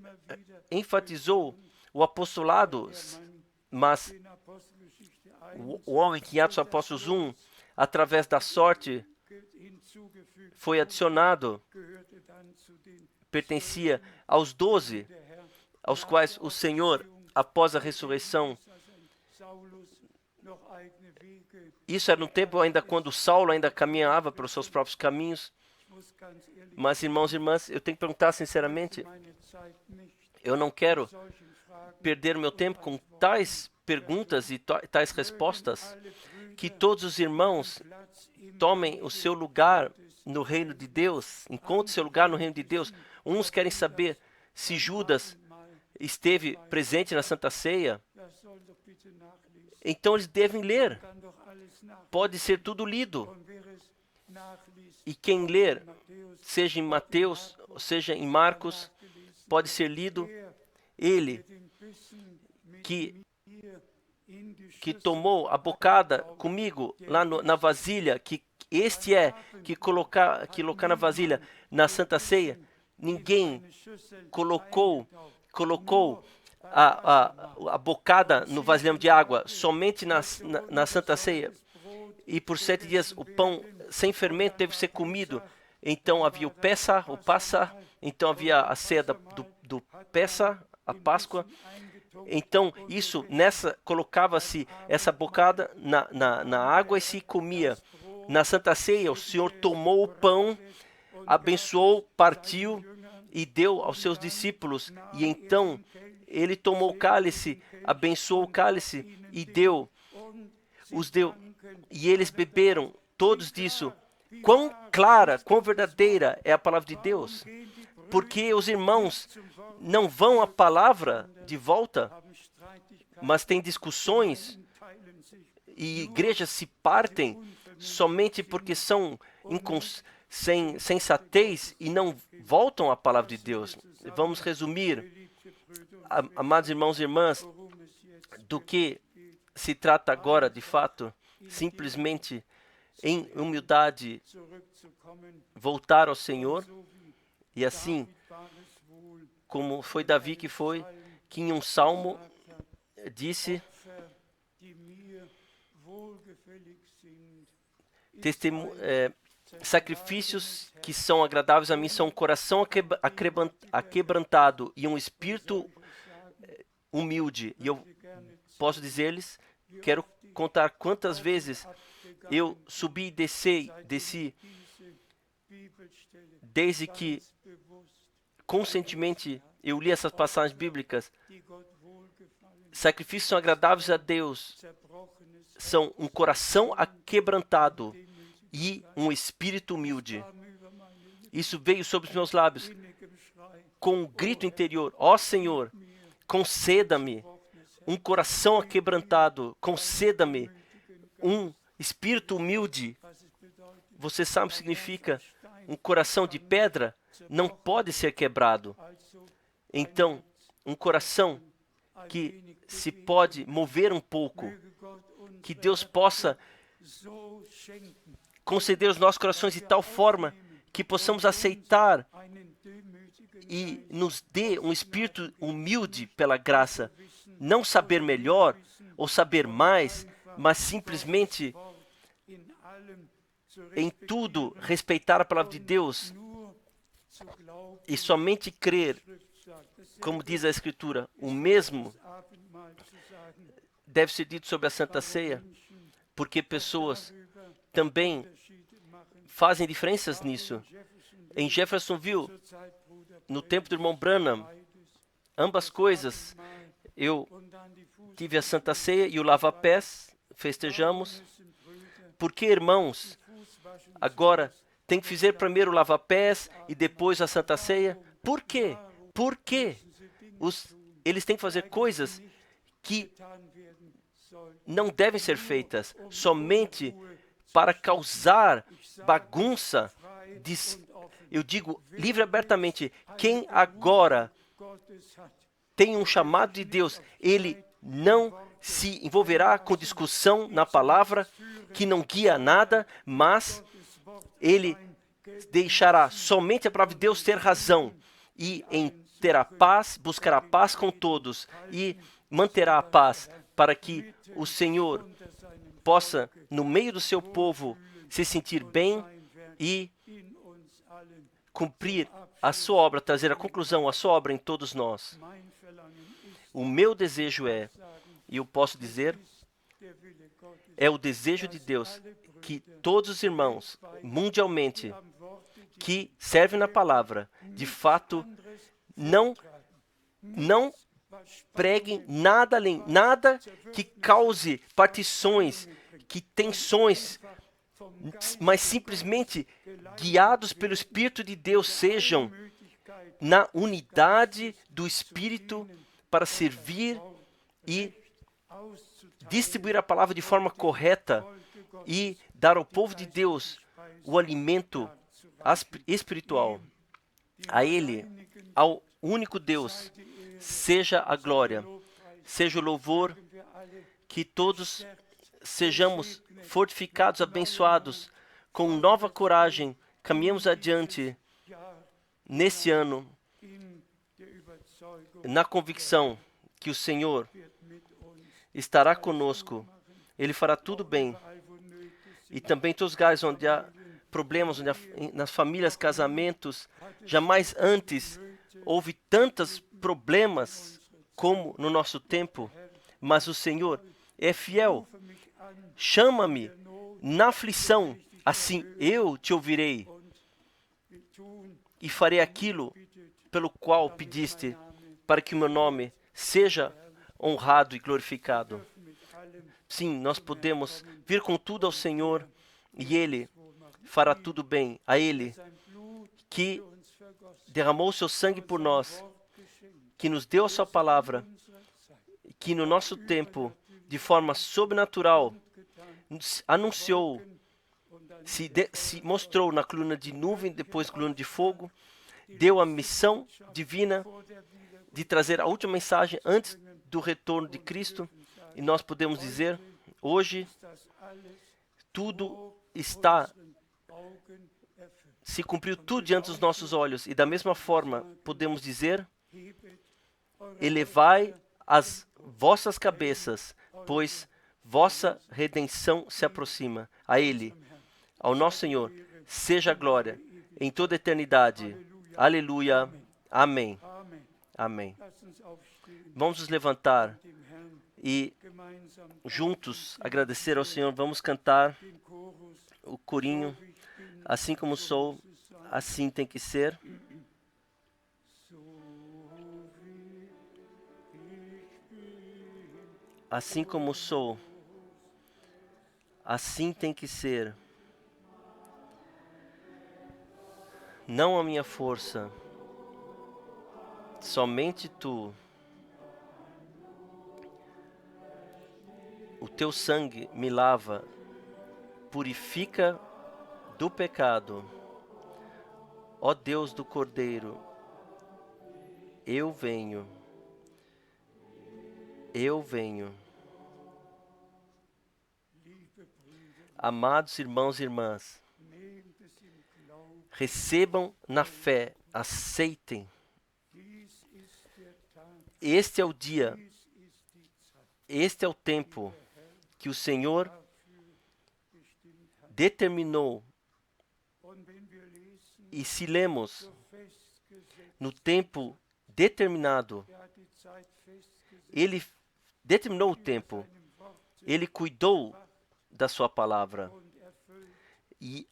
enfatizou o apostolado, mas o homem que em Atos dos Apóstolos 1, através da sorte, foi adicionado, pertencia aos 12, aos quais o Senhor, após a ressurreição, isso era no tempo ainda quando Saulo ainda caminhava pelos seus próprios caminhos. Mas, irmãos e irmãs, eu tenho que perguntar sinceramente, eu não quero perder meu tempo com tais perguntas e tais respostas. Que todos os irmãos tomem o seu lugar no reino de Deus, encontrem seu lugar no reino de Deus. Uns querem saber se Judas esteve presente na Santa Ceia. Então eles devem ler. Pode ser tudo lido. E quem ler, seja em Mateus, seja em Marcos, pode ser lido. Ele que tomou a bocada comigo lá na vasilha, que colocar na vasilha na Santa Ceia, ninguém colocou a bocada no vasilhame de água, somente na Santa Ceia. E por 7 dias o pão sem fermento teve que ser comido. Então havia o Passa, então havia a ceia do Pessa, a Páscoa. Então colocava-se essa bocada na água e se comia. Na Santa Ceia, o Senhor tomou o pão, abençoou, partiu e deu aos seus discípulos. E então ele tomou o cálice, abençoou o cálice e deu. E eles beberam todos disso. Quão clara, quão verdadeira é a palavra de Deus. Porque os irmãos não vão à palavra de volta, mas têm discussões e igrejas se partem somente porque são sem sensatez e não voltam à palavra de Deus. Vamos resumir, amados irmãos e irmãs, do que se trata agora de fato, simplesmente em humildade voltar ao Senhor. E assim, como foi Davi que em um salmo disse, sacrifícios que são agradáveis a mim são um coração aquebrantado e um espírito humilde. E eu posso dizer-lhes, quero contar quantas vezes eu subi e desci, desde que conscientemente eu li essas passagens bíblicas. Sacrifícios são agradáveis a Deus, são um coração aquebrantado e um espírito humilde. Isso veio sobre os meus lábios com um grito interior: ó Senhor, conceda-me um coração aquebrantado, conceda-me um espírito humilde. Você sabe o que significa? Um coração de pedra não pode ser quebrado. Então, um coração que se pode mover um pouco, que Deus possa conceder os nossos corações de tal forma que possamos aceitar e nos dê um espírito humilde pela graça, não saber melhor ou saber mais, mas simplesmente em tudo respeitar a palavra de Deus e somente crer, como diz a Escritura. O mesmo deve ser dito sobre a Santa Ceia, porque pessoas também fazem diferenças nisso. Em Jeffersonville, no tempo do irmão Branham, ambas coisas, eu tive a Santa Ceia e o lava-pés, festejamos. Porque, irmãos, agora tem que fazer primeiro o lava-pés e depois a Santa Ceia? Por quê? Por quê? Eles têm que fazer coisas que não devem ser feitas somente para causar bagunça. Eu digo livre e abertamente, quem agora tem um chamado de Deus, ele não se envolverá com discussão na palavra que não guia a nada, mas ele deixará somente a palavra de Deus ter razão e terá paz, buscará paz com todos e manterá a paz para que o Senhor possa, no meio do seu povo, se sentir bem e cumprir a sua obra, trazer a conclusão, a sua obra em todos nós. O meu desejo é, e eu posso dizer, é o desejo de Deus que todos os irmãos, mundialmente, que servem na palavra, de fato, não preguem nada além, nada que cause partições, que tensões, mas simplesmente guiados pelo Espírito de Deus sejam na unidade do Espírito para servir e distribuir a palavra de forma correta e dar ao povo de Deus o alimento espiritual. A Ele, ao único Deus, seja a glória, seja o louvor, que todos sejamos fortificados, abençoados, com nova coragem, caminhemos adiante nesse ano, na convicção que o Senhor estará conosco, Ele fará tudo bem. E também todos os lugares onde há problemas, onde nas famílias, casamentos, jamais antes houve tantos problemas como no nosso tempo, mas o Senhor é fiel. Chama-me na aflição, assim eu te ouvirei e farei aquilo pelo qual pediste, para que o meu nome seja honrado e glorificado. Sim, nós podemos vir com tudo ao Senhor e Ele fará tudo bem. A Ele que derramou o seu sangue por nós, que nos deu a sua palavra, que no nosso tempo, de forma sobrenatural, anunciou, se mostrou na coluna de nuvem, depois coluna de fogo, deu a missão divina de trazer a última mensagem antes do retorno de Cristo. E nós podemos dizer, hoje, tudo se cumpriu tudo diante dos nossos olhos. E da mesma forma, podemos dizer, elevai as vossas cabeças, pois vossa redenção se aproxima. A Ele, ao nosso Senhor, seja a glória em toda a eternidade. Aleluia. Amém. Amém. Vamos nos levantar e juntos agradecer ao Senhor. Vamos cantar o corinho. Assim como sou, assim tem que ser. Assim como sou, assim tem que ser. Não a minha força, somente tu. O teu sangue me lava, purifica do pecado. Ó Deus do Cordeiro, eu venho. Eu venho. Amados irmãos e irmãs, recebam na fé, aceitem Este é o dia, este é o tempo que o Senhor determinou. E se lemos no tempo determinado, Ele determinou o tempo, Ele cuidou da sua palavra e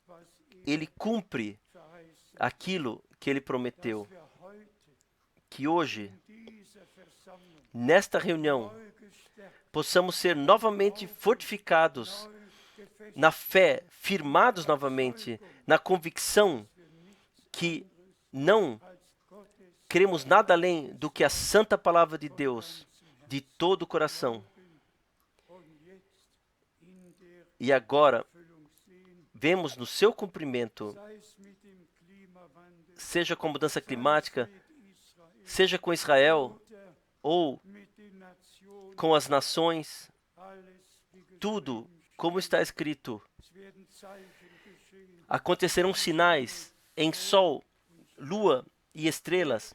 Ele cumpre aquilo que Ele prometeu. Que hoje, nesta reunião, possamos ser novamente fortificados na fé, firmados novamente na convicção que não queremos nada além do que a santa palavra de Deus, de todo o coração. E agora, vemos no seu cumprimento, seja com mudança climática, seja com Israel, ou com as nações, tudo, como está escrito, acontecerão sinais em sol, lua e estrelas,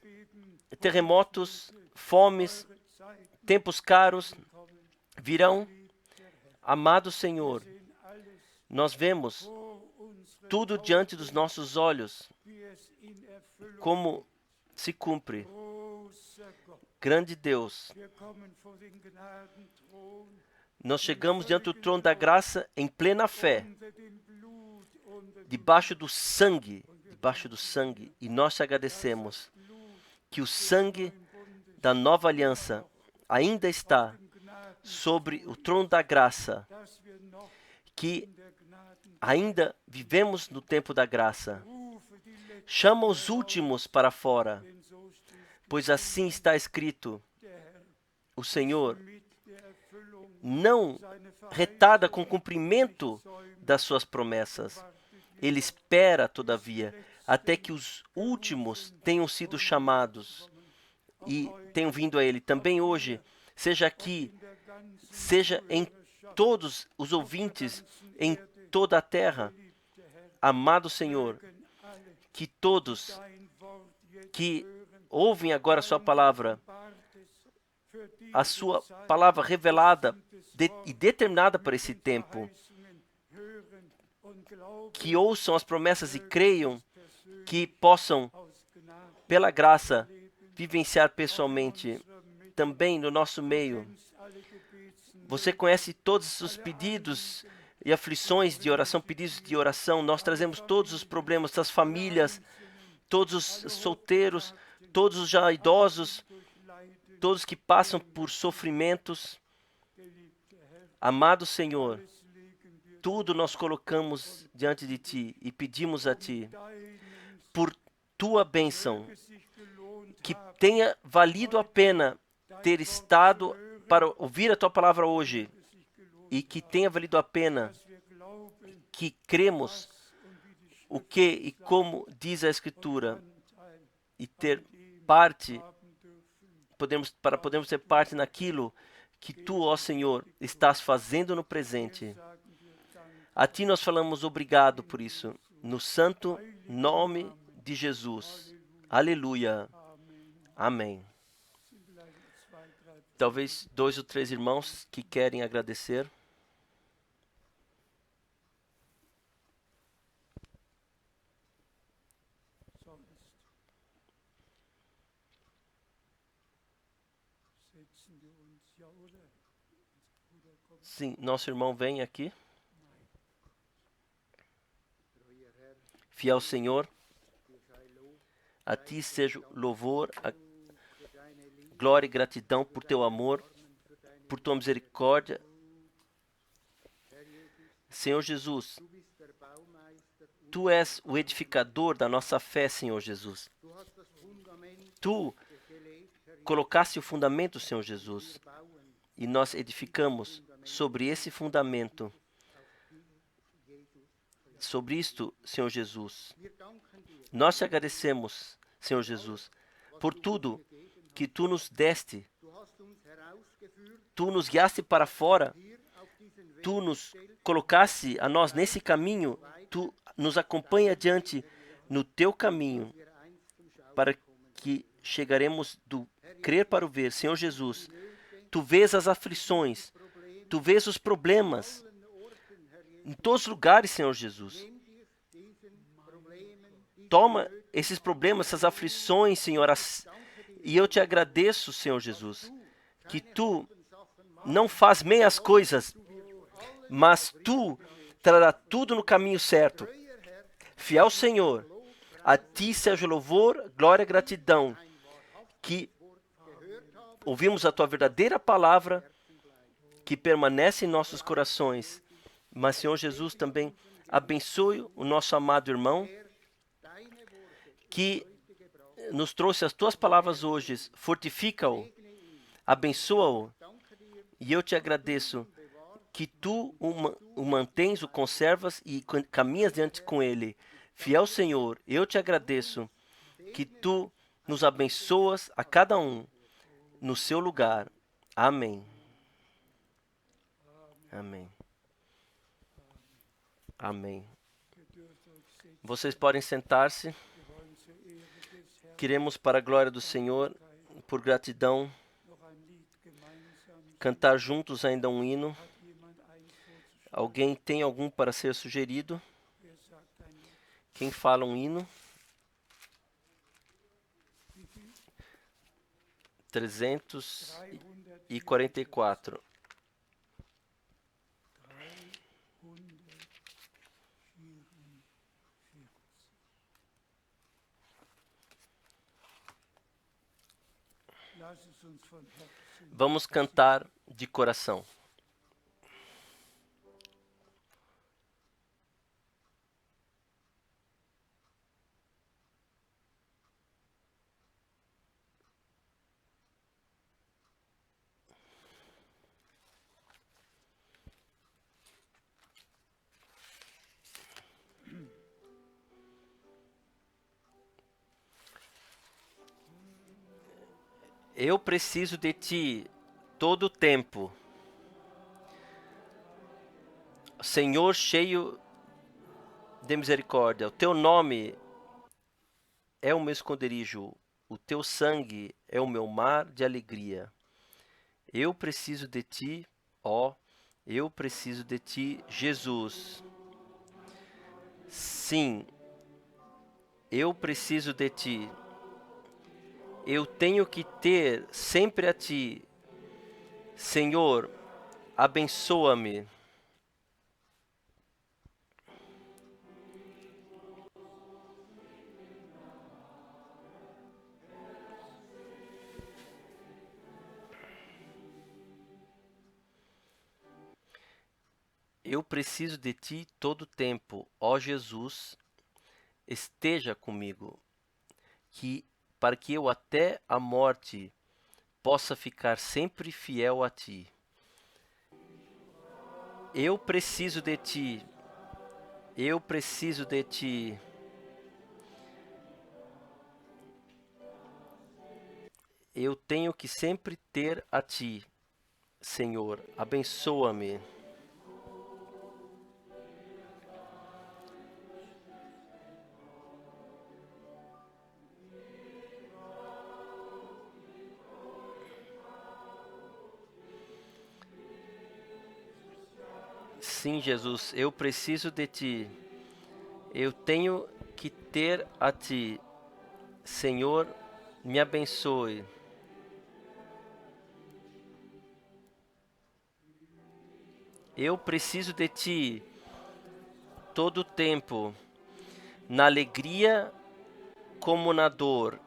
terremotos, fomes, tempos caros virão. Amado Senhor, nós vemos tudo diante dos nossos olhos, como se cumpre. Grande Deus, nós chegamos diante do trono da graça em plena fé, debaixo do sangue, e nós te agradecemos que o sangue da nova aliança ainda está sobre o trono da graça, que ainda vivemos no tempo da graça. Chama os últimos para fora, pois assim está escrito. O Senhor não retarda com o cumprimento das suas promessas. Ele espera, todavia, até que os últimos tenham sido chamados e tenham vindo a Ele. Também hoje, seja aqui, seja em todos os ouvintes, em toda a terra, amado Senhor, que todos que ouvem agora a sua palavra revelada e determinada para esse tempo, que ouçam as promessas e creiam, que possam, pela graça, vivenciar pessoalmente, também no nosso meio. Você conhece todos os pedidos e aflições de oração, pedidos de oração. Nós trazemos todos os problemas das famílias, todos os solteiros, todos os já idosos, todos que passam por sofrimentos. Amado Senhor, tudo nós colocamos diante de Ti e pedimos a Ti, por Tua bênção, que tenha valido a pena ter estado para ouvir a Tua palavra hoje, e que tenha valido a pena que cremos o que e como diz a Escritura, e ter parte, para podermos ter parte naquilo que Tu, ó Senhor, estás fazendo no presente. A Ti nós falamos obrigado por isso, no santo nome de Jesus. Aleluia. Amém. Talvez 2 ou 3 irmãos que querem agradecer. Sim, nosso irmão vem aqui. Fiel Senhor, a Ti seja louvor, glória e gratidão por Teu amor, por Tua misericórdia. Senhor Jesus, Tu és o edificador da nossa fé, Senhor Jesus. Tu colocaste o fundamento, Senhor Jesus, e nós edificamos sobre esse fundamento. Sobre isto, Senhor Jesus, nós te agradecemos, Senhor Jesus, por tudo que Tu nos deste. Tu nos guiaste para fora, Tu nos colocaste a nós nesse caminho, Tu nos acompanha adiante no Teu caminho, para que chegaremos do crer para o ver. Senhor Jesus, Tu vês as aflições, Tu vês os problemas em todos os lugares, Senhor Jesus. Toma esses problemas, essas aflições, Senhor, e eu te agradeço, Senhor Jesus, que Tu não faz meias coisas, mas Tu trará tudo no caminho certo. Fiel Senhor, a Ti seja louvor, glória e gratidão, que ouvimos a Tua verdadeira palavra, que permanece em nossos corações. Mas, Senhor Jesus, também abençoe o nosso amado irmão, que nos trouxe as Tuas palavras hoje. Fortifica-o, abençoa-o, e eu te agradeço que Tu o mantens, o conservas e caminhas diante com ele. Fiel Senhor, eu te agradeço que Tu nos abençoas a cada um no seu lugar. Amém. Amém. Amém. Vocês podem sentar-se. Queremos, para a glória do Senhor, por gratidão, cantar juntos ainda um hino. Alguém tem algum para ser sugerido? Quem fala um hino? 344. Vamos cantar de coração. Eu preciso de Ti todo o tempo. Senhor cheio de misericórdia, o Teu nome é o meu esconderijo, o Teu sangue é o meu mar de alegria. Eu preciso de Ti, ó, eu preciso de Ti, Jesus. Sim, eu preciso de Ti. Eu tenho que ter sempre a Ti. Senhor, abençoa-me. Eu preciso de Ti todo o tempo, ó Jesus, esteja comigo, para que eu até a morte possa ficar sempre fiel a Ti. Eu preciso de Ti, eu preciso de Ti. Eu tenho que sempre ter a Ti, Senhor, abençoa-me. Sim, Jesus, eu preciso de Ti. Eu tenho que ter a Ti. Senhor, me abençoe. Eu preciso de Ti todo o tempo, na alegria como na dor.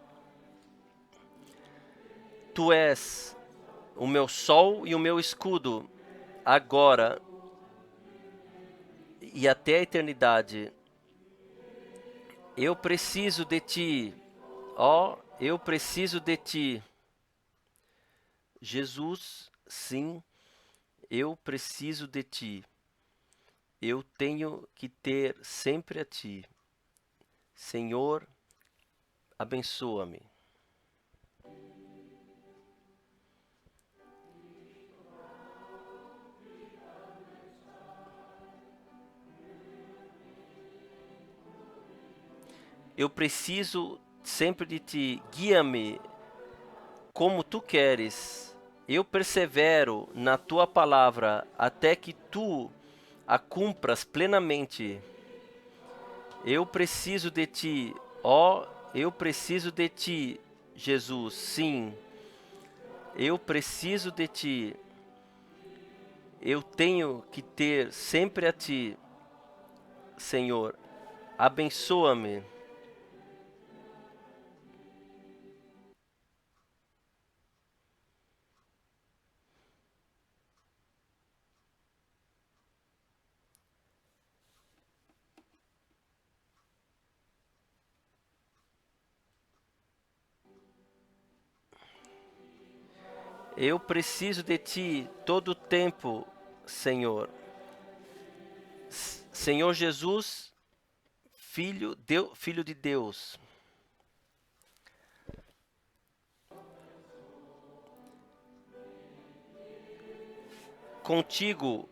Tu és o meu sol e o meu escudo, agora e até a eternidade. Eu preciso de Ti, ó, eu preciso de Ti. Jesus, sim, eu preciso de Ti. Eu tenho que ter sempre a Ti. Senhor, abençoa-me. Eu preciso sempre de Ti. Guia-me como tu queres. Eu persevero na tua palavra até que tu a cumpras plenamente. Eu preciso de ti, ó, eu preciso de ti, Jesus, sim. Eu preciso de ti. Eu tenho que ter sempre a ti, Senhor. Abençoa-me. Eu preciso de ti todo o tempo, Senhor. Senhor Jesus, Filho de Deus. Contigo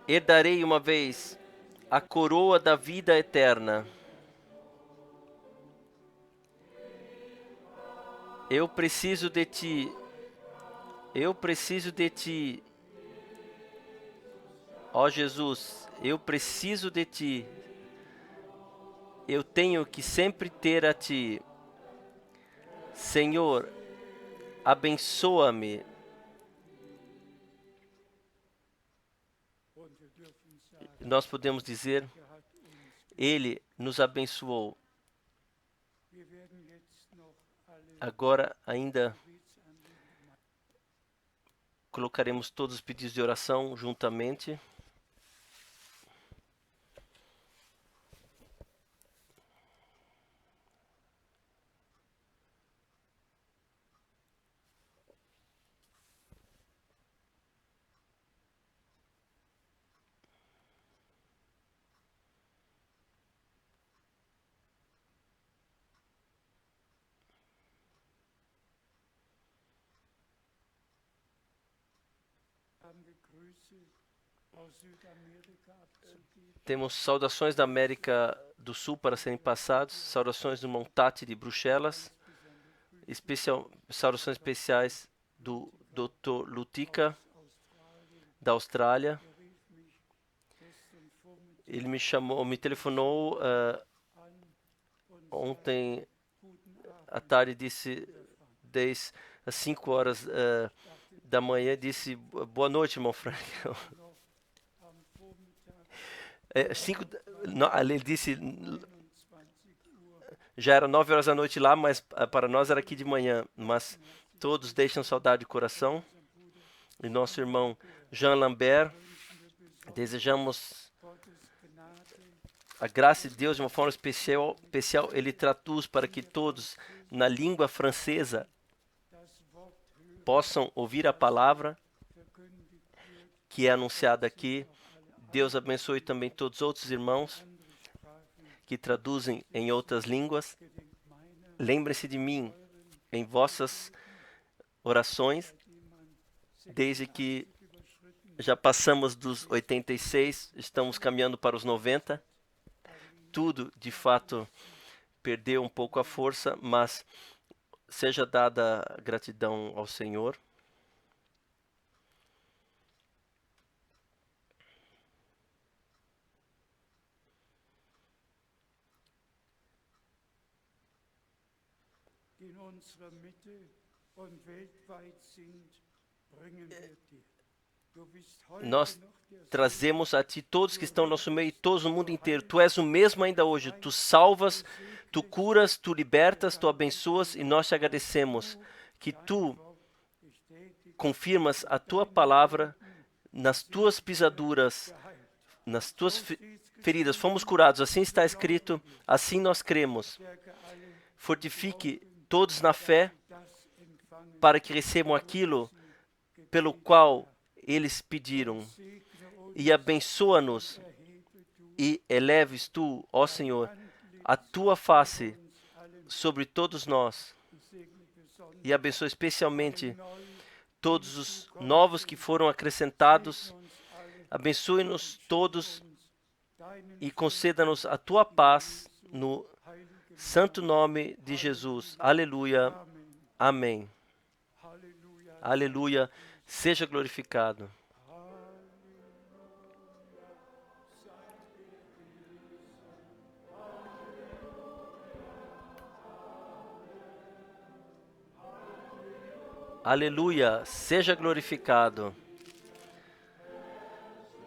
herdarei uma vez a coroa da vida eterna. Eu preciso de ti. Eu preciso de ti. Ó Jesus, eu preciso de ti. Eu tenho que sempre ter a ti. Senhor, abençoa-me. Nós podemos dizer, Ele nos abençoou. Agora ainda colocaremos todos os pedidos de oração juntamente. Temos saudações da América do Sul para serem passados, saudações do Montate de Bruxelas, saudações especiais do Dr. Lutica, da Austrália. Ele me telefonou ontem à tarde, disse, desde às 5 horas da manhã, disse, boa noite, irmão Frank. Ele disse, já era 9 horas da noite lá, mas para nós era aqui de manhã. Mas todos deixam saudade de coração. E nosso irmão Jean Lambert, desejamos a graça de Deus de uma forma especial. Ele traduz para que todos, na língua francesa, possam ouvir a palavra que é anunciada aqui. Deus abençoe também todos os outros irmãos que traduzem em outras línguas. Lembre-se de mim em vossas orações, desde que já passamos dos 86, estamos caminhando para os 90. Tudo, de fato, perdeu um pouco a força, mas seja dada gratidão ao Senhor. Nós trazemos a ti todos que estão no nosso meio, todos no mundo inteiro. Tu és o mesmo ainda hoje. Tu salvas, tu curas, tu libertas, tu abençoas e nós te agradecemos que tu confirmas a tua palavra nas tuas pisaduras, nas tuas feridas. Fomos curados, assim está escrito, assim nós cremos. Fortifique todos na fé para que recebam aquilo pelo qual eles pediram. E abençoa-nos e eleves tu, ó Senhor, a tua face sobre todos nós. E abençoa especialmente todos os novos que foram acrescentados. Abençoe-nos todos e conceda-nos a tua paz no santo nome de Jesus. Aleluia. Amém. Aleluia. Seja glorificado. Aleluia. Seja glorificado.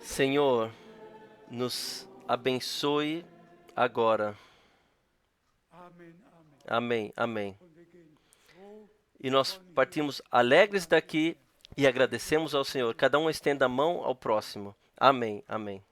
Senhor, nos abençoe agora. Amém, amém. E nós partimos alegres daqui e agradecemos ao Senhor. Cada um estenda a mão ao próximo. Amém, amém.